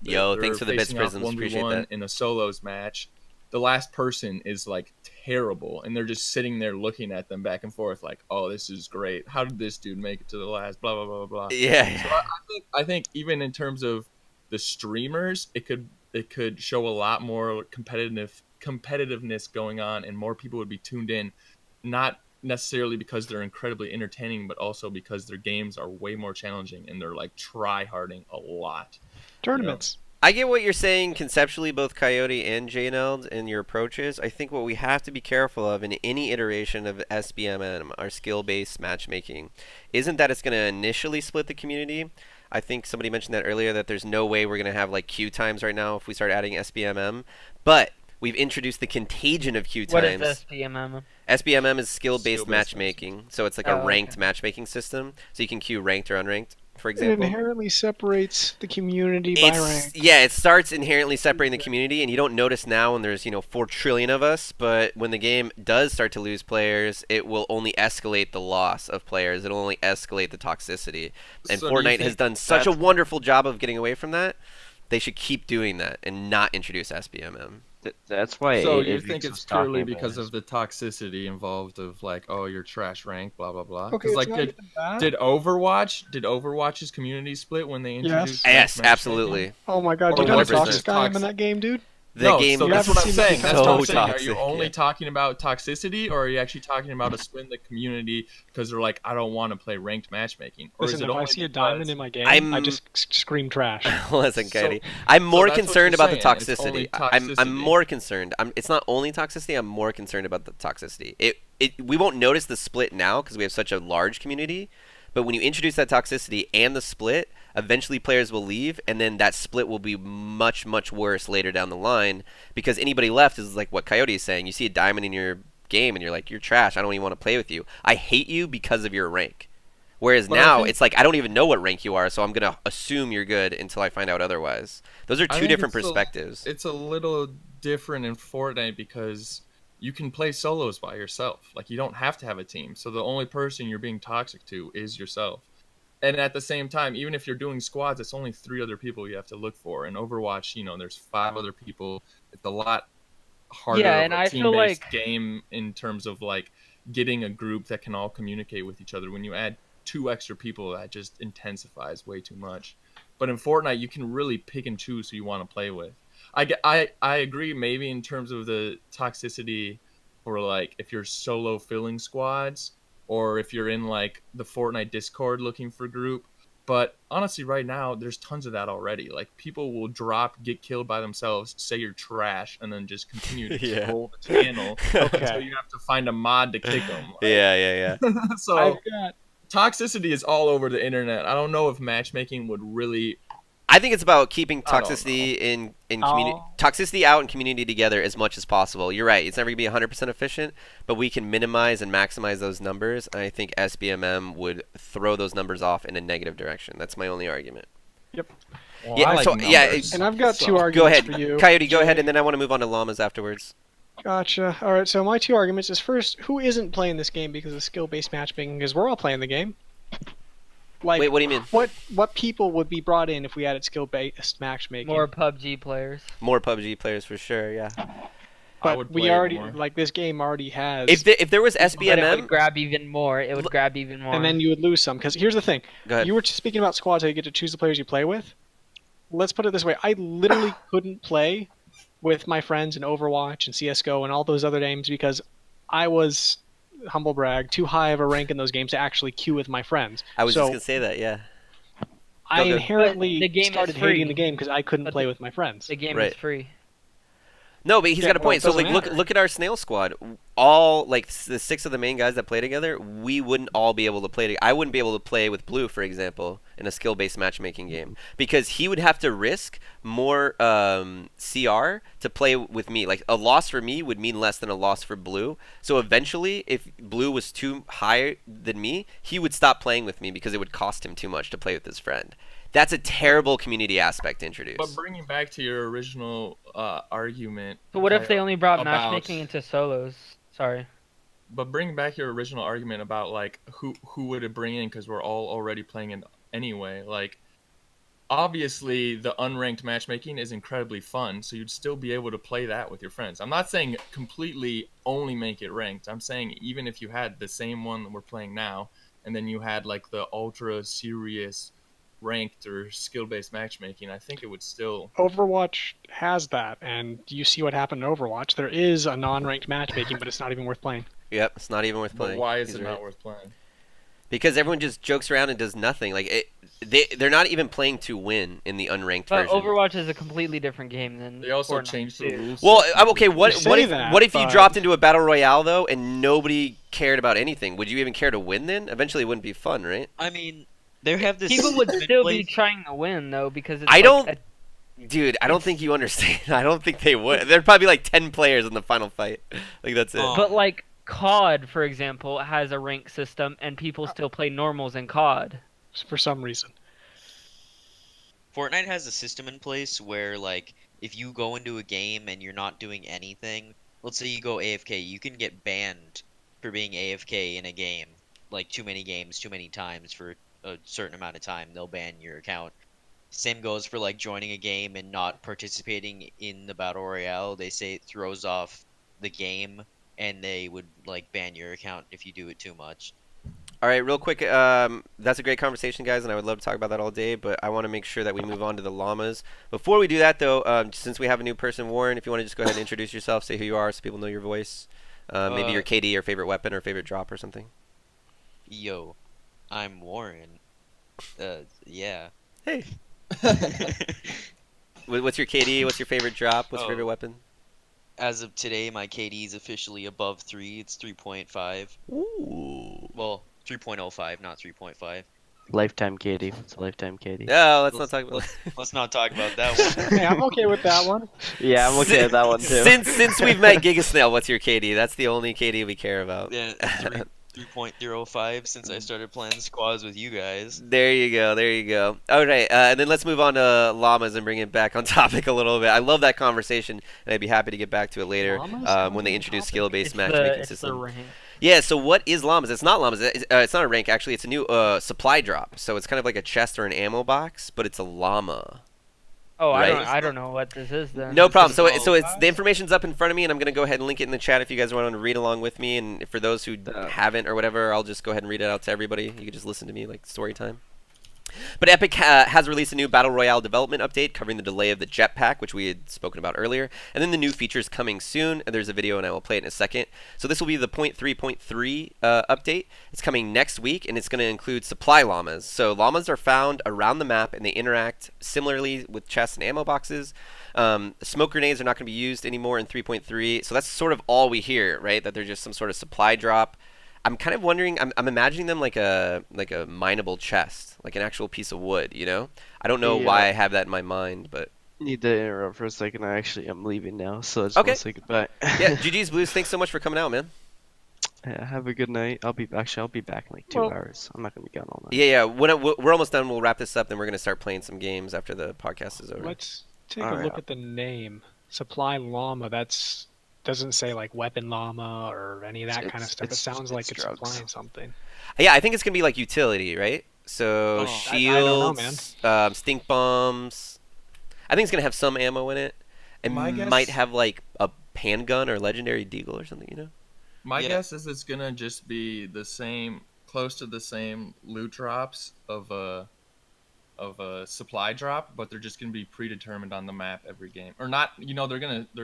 yo, they're thanks for the bits, facing off Prisms. Appreciate 1v1 that. in a solos match, the last person is like terrible, and they're just sitting there looking at them back and forth like, "Oh, this is great. How did this dude make it to the last?" Blah blah blah blah blah. Yeah, So yeah. I think even in terms of the streamers, it could show a lot more competitiveness going on, and more people would be tuned in, not necessarily because they're incredibly entertaining, but also because their games are way more challenging and they're like try harding a lot. You know, Tournaments. I get what you're saying conceptually, both Coyote and JNL, and your approaches. I think what we have to be careful of in any iteration of SBMM, our skill-based matchmaking, isn't that it's going to initially split the community. I think somebody mentioned that earlier, that there's no way we're going to have like queue times right now if we start adding SBMM. But we've introduced the contagion of queue What is times. SPMM? SBMM is skill-based skill-based matchmaking, so it's like Oh, a okay. ranked matchmaking system. So you can queue ranked or unranked, for It example. inherently separates the community by rank. Yeah, it starts inherently separating the community, and you don't notice now when there's 4 trillion of us, but when the game does start to lose players, it will only escalate the loss of players. It'll only escalate the toxicity. And So do you Fortnite has think done such a that's wonderful job of getting away from that. They should keep doing that and not introduce SBMM. That's why so it you is think it's was talking purely about because this. of the toxicity involved of like, oh, you're trash rank, blah blah blah? Okay, Because it's like, not did even that. did Overwatch's community split when they introduced Yes. ranked Yes, matchmaking? absolutely. Oh my god, do Or you know how was it toxic just I am in toxic? that game, dude? The No, game so You that's haven't what I'm seen me saying. That's become what I'm so saying. toxic. Are you only Yeah. talking about toxicity, or are you actually talking about a split in the community because they're like, I don't want to play ranked matchmaking? Or Listen, is it if I only see a diamond because? in my game, I I'm just scream trash. Listen, So, Katie. I'm so more that's what concerned you're about the saying. It's only toxicity. I'm toxicity. more concerned. It's not only toxicity. I'm more concerned about the toxicity. We won't notice the split now because we have such a large community. But when you introduce that toxicity and the split, eventually players will leave, and then that split will be much, much worse later down the line because anybody left is like what Coyote is saying. You see a diamond in your game, and you're like, you're trash. I don't even want to play with you. I hate you because of your rank. Whereas But I now think it's like I don't even know what rank you are, so I'm gonna assume you're good until I find out otherwise. Those are I two think different perspectives. it's a little different in Fortnite because you can play solos by yourself. Like, you don't have to have a team. So the only person you're being toxic to is yourself. And at the same time, even if you're doing squads, it's only 3 other people you have to look for. In Overwatch, there's 5 other people. It's a lot harder Yeah, of and a I feel team-based like game in terms of like getting a group that can all communicate with each other. When you add 2 extra people, that just intensifies way too much. But in Fortnite, you can really pick and choose who you want to play with. I agree maybe in terms of the toxicity for like if you're solo filling squads or if you're in like the Fortnite Discord looking for group. But honestly, right now, there's tons of that already. Like, people will get killed by themselves, say you're trash, and then just continue to Yeah. troll the channel until Okay. you have to find a mod to kick them. Yeah. So, I've got toxicity is all over the internet. I don't know if matchmaking would really... I think it's about keeping I don't toxicity in community, toxicity out and community together as much as possible. You're right. It's never gonna be 100% efficient, but we can minimize and maximize those numbers. And I think SBMM would throw those numbers off in a negative direction. That's my only argument. Well, Yeah, I like so- yeah, numbers, and I've got so- 2 arguments Go ahead, for you. Coyote. Go Jay. ahead, and then I want to move on to llamas afterwards. Gotcha. All right. So my 2 arguments is first, who isn't playing this game because of skill-based matchmaking? Because we're all playing the game. Like, Wait, what do you mean? what people would be brought in if we added skill-based matchmaking? more PUBG players. More PUBG players for sure. Yeah. I But would we play it already more. like this game already has. If there was But it SBMM, would grab even more. It would grab even more. and then you would lose some. Because here's the thing: go ahead. you were speaking about squads, how you get to choose the players you play with. Let's put it this way: I literally couldn't play with my friends in Overwatch and CS:GO and all those other games because I was, humble brag, too high of a rank in those games to actually queue with my friends. I was so just gonna say that. Yeah. I Go. inherently But the game is started free. hating the game because I couldn't But play the- with my friends. the game Right. is free. No, but he's Yeah, got a well, point. it So doesn't like, matter. look at our snail squad. All like the 6 of the main guys that play together, we wouldn't all be able to play. I wouldn't be able to play with Blue, for example, in a skill-based matchmaking game because he would have to risk more CR to play with me. Like a loss for me would mean less than a loss for Blue. So eventually, if Blue was too high than me, he would stop playing with me because it would cost him too much to play with his friend. That's a terrible community aspect to introduce. But bringing back to your original argument... So what if they only brought about- matchmaking into solos? Sorry. But bring back your original argument about like who would it bring in because we're all already playing it anyway. Like, obviously the unranked matchmaking is incredibly fun, so you'd still be able to play that with your friends. I'm not saying completely only make it ranked. I'm saying even if you had the same one that we're playing now, and then you had like the ultra serious ranked or skill-based matchmaking, I think it would still... Overwatch has that, and you see what happened in Overwatch. There is a non-ranked matchmaking, but it's not even worth playing. Yep, it's not even worth But playing. why is He's it right. not worth playing? Because everyone just jokes around and does nothing. Like they're not even playing to win in the unranked But version. Overwatch is a completely different game than They also Fortnite, changed the too. rules. Well, okay. What You say what if that, what if you but- dropped into a battle royale though, and nobody cared about anything? Would you even care to win then? Eventually, it wouldn't be fun, right? I mean, they have this. People would system in still be place- trying to win though because it's I like don't- a- Dude, I don't think you understand. I don't think they would. There'd probably be like 10 players in the final fight. Like that's it. Oh. But like COD, for example, has a rank system, and people still play normals in COD. For some reason. Fortnite has a system in place where, like, if you go into a game and you're not doing anything, let's say you go AFK, you can get banned for being AFK in a game. Like, too many games, too many times for a certain amount of time, they'll ban your account. Same goes for, like, joining a game and not participating in the Battle Royale. They say it throws off the game, and they would, like, ban your account if you do it too much. All right, real quick. That's a great conversation, guys, and I would love to talk about that all day. But I want to make sure that we move on to the llamas. Before we do that, though, since we have a new person, Warren, if you want to just go ahead and introduce yourself, say who you are, so people know your voice. Maybe your KD, your favorite weapon, or favorite drop, or something. Yo, I'm Warren. Yeah. Hey. What's your KD? What's your favorite drop? What's your favorite weapon? As of today, my KD is officially above 3. It's 3.5. Ooh. Well, 3.05, not 3.5. Lifetime Katie. It's a lifetime Katie. No, let's not talk about. Let's not talk about that one. Hey, I'm okay with that one. Yeah, I'm okay with that one too. Since we've met GigasnailGaming, what's your KD? That's the only KD we care about. Yeah, 3.05 since I started playing squads with you guys. There you go. There you go. Okay, and then let's move on to llamas and bring it back on topic a little bit. I love that conversation, and I'd be happy to get back to it later Llamas? when they introduce skill-based It's matchmaking the system. rank. Yeah, so what is llamas? It's not llamas. It's not a rank, actually. It's a new supply drop. So it's kind of like a chest or an ammo box, but it's a llama. Oh, Right? I don't know what this is then. No Is problem. this So, all it's the guys? information's up in front of me, and I'm gonna go ahead and link it in the chat if you guys want to read along with me. And for those who haven't or whatever, I'll just go ahead and read it out to everybody. You can just listen to me like story time. But Epic has released a new Battle Royale development update covering the delay of the jetpack, which we had spoken about earlier, and then the new features coming soon. And there's a video, and I will play it in a second. So this will be the 0.3.3 update. It's coming next week, and it's going to include supply llamas. So llamas are found around the map, and they interact similarly with chests and ammo boxes. Smoke grenades are not going to be used anymore in 3.3. So that's sort of all we hear, right? That they're just some sort of supply drop. I'm kind of wondering. I'm imagining them like a mineable chest, like an actual piece of wood. You know, I don't know why I have that in my mind, but Need to interrupt for a second. I actually am leaving now, so I just Okay. want to say goodbye. yeah, GG's Blues. Thanks so much for coming out, man. Yeah, have a good night. I'll be back in like 2 hours. I'm not gonna be gone all night. Yeah. We're almost done. We'll wrap this up, then we're gonna start playing some games after the podcast is over. Let's take All a right. look at the name. Supply llama. That's doesn't say like weapon llama or any of that kind of It's- stuff. It it's- sounds like it's it's drugs. supplying something. Yeah, I think it's gonna be like utility, right? So Oh, I don't know, shields, stink bombs. I think it's gonna have some ammo in it. It My might guess- have like a handgun or legendary deagle or something. You know? My Yeah. guess is it's gonna just be the same, close to the same loot drops of a supply drop, but they're just gonna be predetermined on the map every game, or not. You know, they're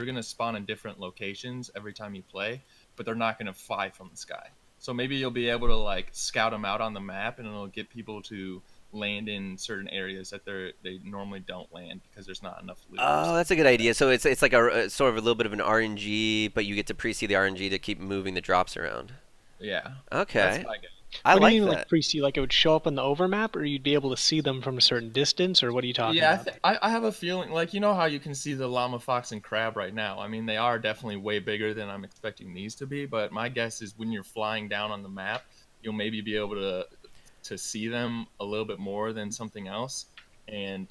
gonna spawn in different locations every time you play, but they're not gonna fly from the sky. So maybe you'll be able to like scout them out on the map, and it'll get people to land in certain areas that they normally don't land because there's not enough loot. Oh, that's a good idea. So it's like a sort of a little bit of an RNG, but you get to pre-see the RNG to keep moving the drops around. Yeah. Okay, That's my guess. I what like do you mean, that. like pre-see? Like it would show up on the overmap, or you'd be able to see them from a certain distance, or what are you talking Yeah, about? I have a feeling, like, you know how you can see the llama, fox, and crab right now. I mean, they are definitely way bigger than I'm expecting these to be, but my guess is when you're flying down on the map, you'll maybe be able to see them a little bit more than something else, and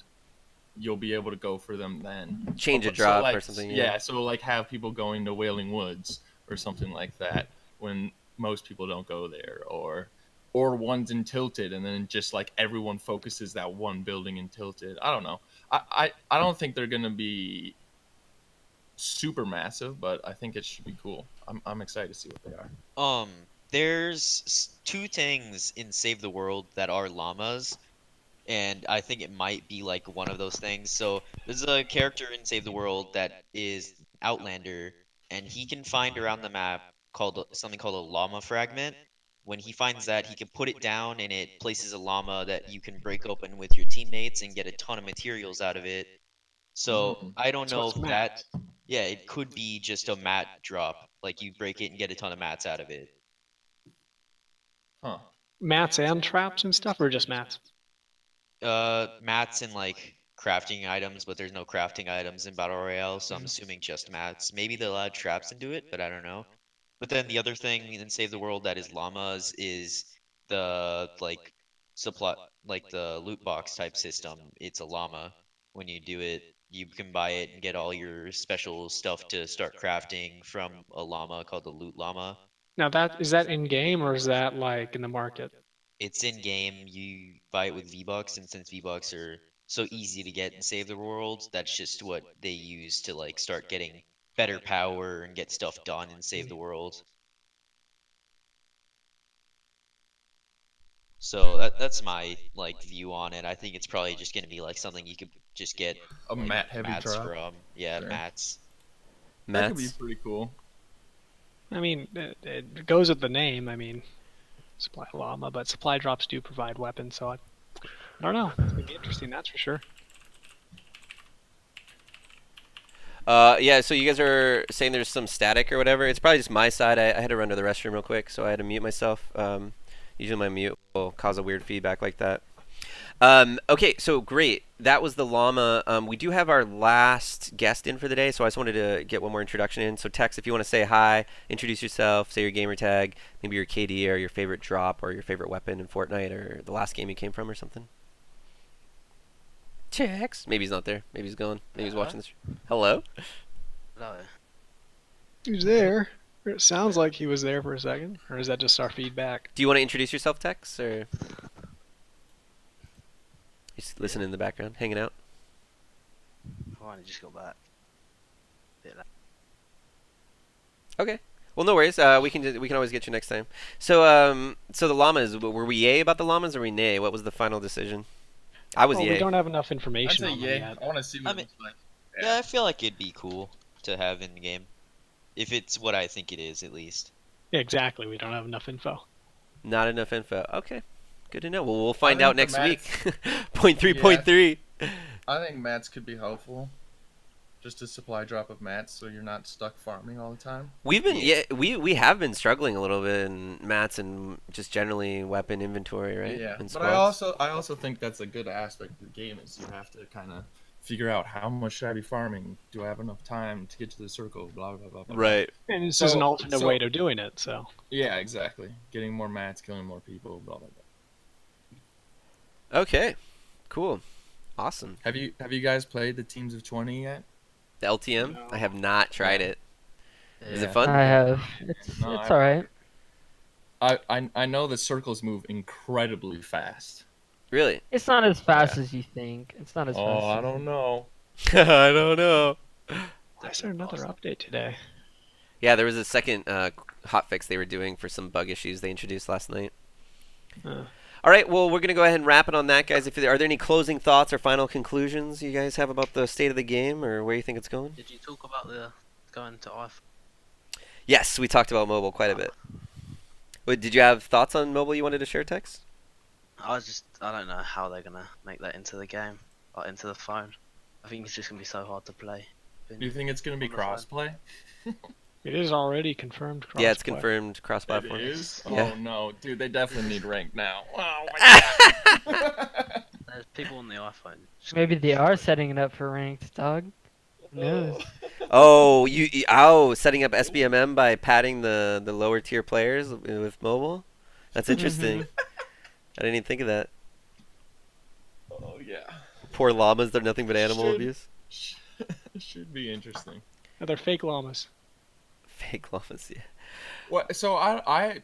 you'll be able to go for them then. Change a So, drop like, or something. Yeah, so like have people going to Wailing Woods or something like that when most people don't go there, or one's in Tilted, and then just like everyone focuses that one building in Tilted. I don't know. I don't think they're gonna be super massive, but I think it should be cool. I'm excited to see what they are. There's two things in Save the World that are llamas, and I think it might be like one of those things. So there's a character in Save the World that is Outlander, and he can find around the map something called a llama fragment. When he finds that, he can put it down, and it places a llama that you can break open with your teammates and get a ton of materials out of it. So I don't So know it's if mats. yeah, it could be just a mat drop. Like you break it and get a ton of mats out of it. Huh. Mats and traps and stuff, or just mats? Mats and like crafting items, but there's no crafting items in Battle Royale, so I'm assuming just mats. Maybe they'll add traps into it, but I don't know. But then the other thing in Save the World that is llamas is the like supply, like the loot box type system. It's a llama. When you do it, you can buy it and get all your special stuff to start crafting from a llama called the loot llama. Now that is that in game, or is that like in the market? It's in game. You buy it with V-Bucks, and since V-Bucks are so easy to get in Save the World, that's just what they use to like start getting better power and get stuff done in Save the World. So that's my like view on it. I think it's probably just gonna be like something you could just get A like, mat heavy mats drop. from. Yeah, Sure. mats. That could be Mats. pretty cool. I mean, it goes with the name. I mean, supply llama, but supply drops do provide weapons, so I don't know. It's gonna be interesting, that's for sure. Yeah, so you guys are saying there's some static or whatever. It's probably just my side. I had to run to the restroom real quick, so I had to mute myself. Usually my mute will cause a weird feedback like that. Okay, so great. That was the llama. We do have our last guest in for the day, so I just wanted to get one more introduction in. So Tex, if you want to say hi, introduce yourself, say your gamer tag, maybe your KD or your favorite drop or your favorite weapon in Fortnite or the last game you came from or something. Tex. Maybe he's not there. Maybe he's gone. Maybe he's watching this. Hello? No. Who's there? It sounds like he was there for a second, or is that just our feedback? Do you want to introduce yourself, Tex, or just listen in the background, hanging out? I only just got back. Bit late. Okay. Well, no worries. We can always get you next time. So so the llamas. Were we yay about the llamas or were we nay? What was the final decision? I was Well, yay. we don't have enough I'd information say on them yay. yet. I want to see what I mean- it looks like. Yeah, I feel like it'd be cool to have in the game. If it's what I think it is, at least. Yeah, exactly. We don't have enough info. Not enough info. Okay. Good to know. Well, we'll find think out the next mats- week. Point three. Point three. I think mats could be helpful. Just a supply drop of mats, so you're not stuck farming all the time. We've been we have been struggling a little bit in mats and just generally weapon inventory, right? Yeah, And but I squads. also think that's a good aspect of the game is you have to kind of figure out how much should I be farming? Do I have enough time to get to the circle? Blah blah blah. Blah. Right. And this is So- an alternate so- way of doing it, so. Yeah, exactly. Getting more mats, killing more people. Blah blah blah. Okay. Cool. Awesome. Have you guys played the Teams of 20 yet? The LTM. No. I have not tried it. Is it Yeah. fun? I have. It's No, it's I- all right. I know the circles move incredibly fast. Really? It's not as fast as you think. It's not as fast. Oh, I as don't know. I don't know. Why is there another update today? Yeah, there was a second hotfix they were doing for some bug issues they introduced last night. All right, well, we're gonna go ahead and wrap it on that, guys. Are there any closing thoughts or final conclusions you guys have about the state of the game or where you think it's going? Did you talk about the going to iPhone? Yes, we talked about mobile quite a bit. Wait, did you have thoughts on mobile you wanted to share, Tex? I don't know how they're gonna make that into the game, like into the phone. I think it's just gonna be so hard to play. Do you think it's gonna be On the phone. crossplay? It is already confirmed. Yeah, it's crossplay. confirmed It cross-platform. is. Yeah. Oh no, dude, they definitely need rank now. Oh my god. There's people on the iPhone. just Maybe gonna they are destroy setting it up for ranked, dog. Who knows? Oh, setting up SBMM by padding the lower tier players with mobile? That's interesting. I didn't even think of that. Oh yeah. Poor llamas, they're nothing but animal Should- abuse. Should be interesting. Yeah, they're fake llamas. Fake llamas, yeah. What? So I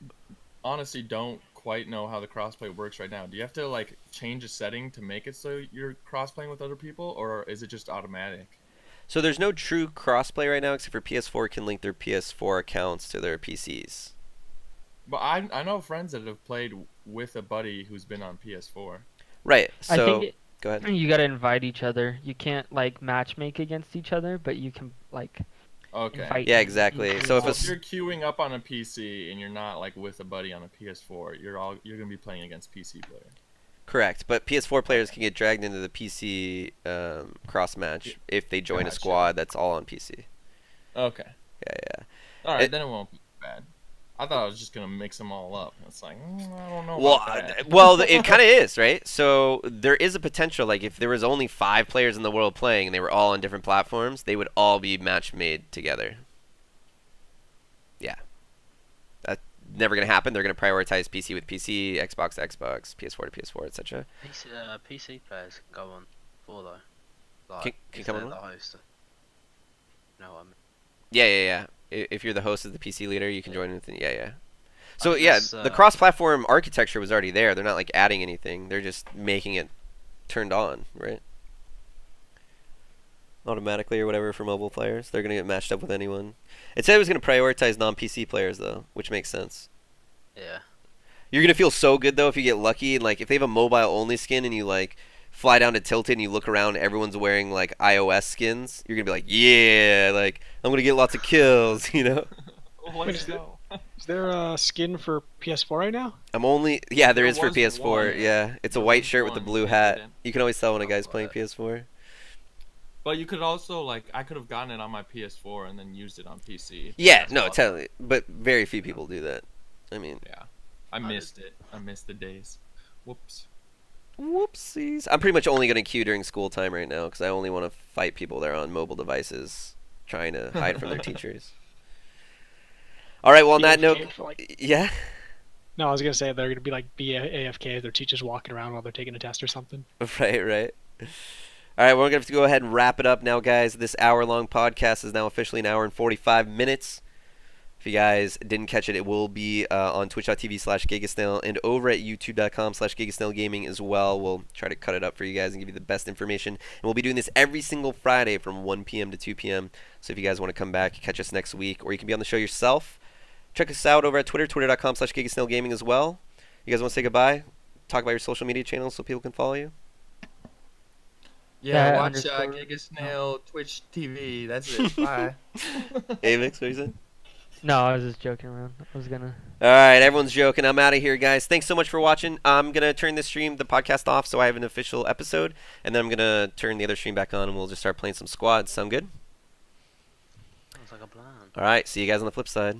honestly don't quite know how the crossplay works right now. Do you have to like change a setting to make it so you're crossplaying with other people, or is it just automatic? So there's no true crossplay right now, except for PS4 can link their PS4 accounts to their PCs. But I know friends that have played with a buddy who's been on PS4. Right. I So think go ahead. you gotta invite each other. You can't like matchmake against each other, but you can like Okay. invite. Yeah, exactly. each So if other. a If you're queuing up on a PC and you're not like with a buddy on a PS4, you're gonna be playing against PC players. Correct, but PS4 players can get dragged into the PC cross match if they join a Gotcha. squad that's all on PC. Okay. Yeah. All right, It- then it won't be bad. I thought I was just gonna mix them all up. It's like I don't know. Well, about that. it kind of is, right? So there is a potential, like if there was only 5 players in the world playing and they were all on different platforms, they would all be match made together. Yeah. That's never going to happen. They're going to prioritize PC with PC, Xbox to Xbox, PS4 to PS4, etc. PC players can go on for though. Like, Can if come they're on the what? host. You know what I mean? Yeah. If you're the host of the PC leader, you can join with it. Yeah. So think yeah, that's, the cross-platform architecture was already there. They're not like adding anything. They're just making it turned on, right? Automatically or whatever for mobile players. They're gonna get matched up with anyone. It said it was gonna prioritize non-PC players though, which makes sense. Yeah. You're gonna feel so good though if you get lucky and like if they have a mobile-only skin and you like fly down to Tilted and you look around, everyone's wearing like iOS skins. You're gonna be like, yeah, like I'm gonna get lots of kills, you know. Let's go. Is there a skin for PS4 right now? There There is for was PS4. one. Yeah, it's a There white was shirt with the one, blue yeah, hat. then- You can always tell when a guy's Oh, playing but- PS4. But you could also like I could have gotten it on my PS4 and then used it on PC. Yeah, That's no, awesome. totally. But very few people do that. I mean, Yeah, I missed it. I missed the days. Whoops. whoopsies. I'm pretty much only gonna queue during school time right now because I only want to fight people that are on mobile devices trying to hide from their teachers. All right. Well, on that note, AFK for, like- yeah. No, I was gonna say they're gonna be like AFK. Their teachers walking around while they're taking a test or something. Right. All right, we're going to have to go ahead and wrap it up now, guys. This hour-long podcast is now officially an hour and 45 minutes. If you guys didn't catch it, it will be on twitch.tv/GigasnailGaming and over at youtube.com/GigasnailGaming as well. We'll try to cut it up for you guys and give you the best information. And we'll be doing this every single Friday from 1 p.m. to 2 p.m. So if you guys want to come back, catch us next week, or you can be on the show yourself. Check us out over at Twitter, twitter.com/GigasnailGaming as well. You guys want to say goodbye? Talk about your social media channels so people can follow you? Yeah, Yeah, watch underscore- GigasNail Twitch TV. That's it. Bye. Avix, what you said? No, I was just joking around. I was gonna. All right, everyone's joking. I'm out of here, guys. Thanks so much for watching. I'm going to turn this stream, the podcast, off so I have an official episode, and then I'm going to turn the other stream back on, and we'll just start playing some squads. Sound good? Sounds like a plan. All right, see you guys on the flip side.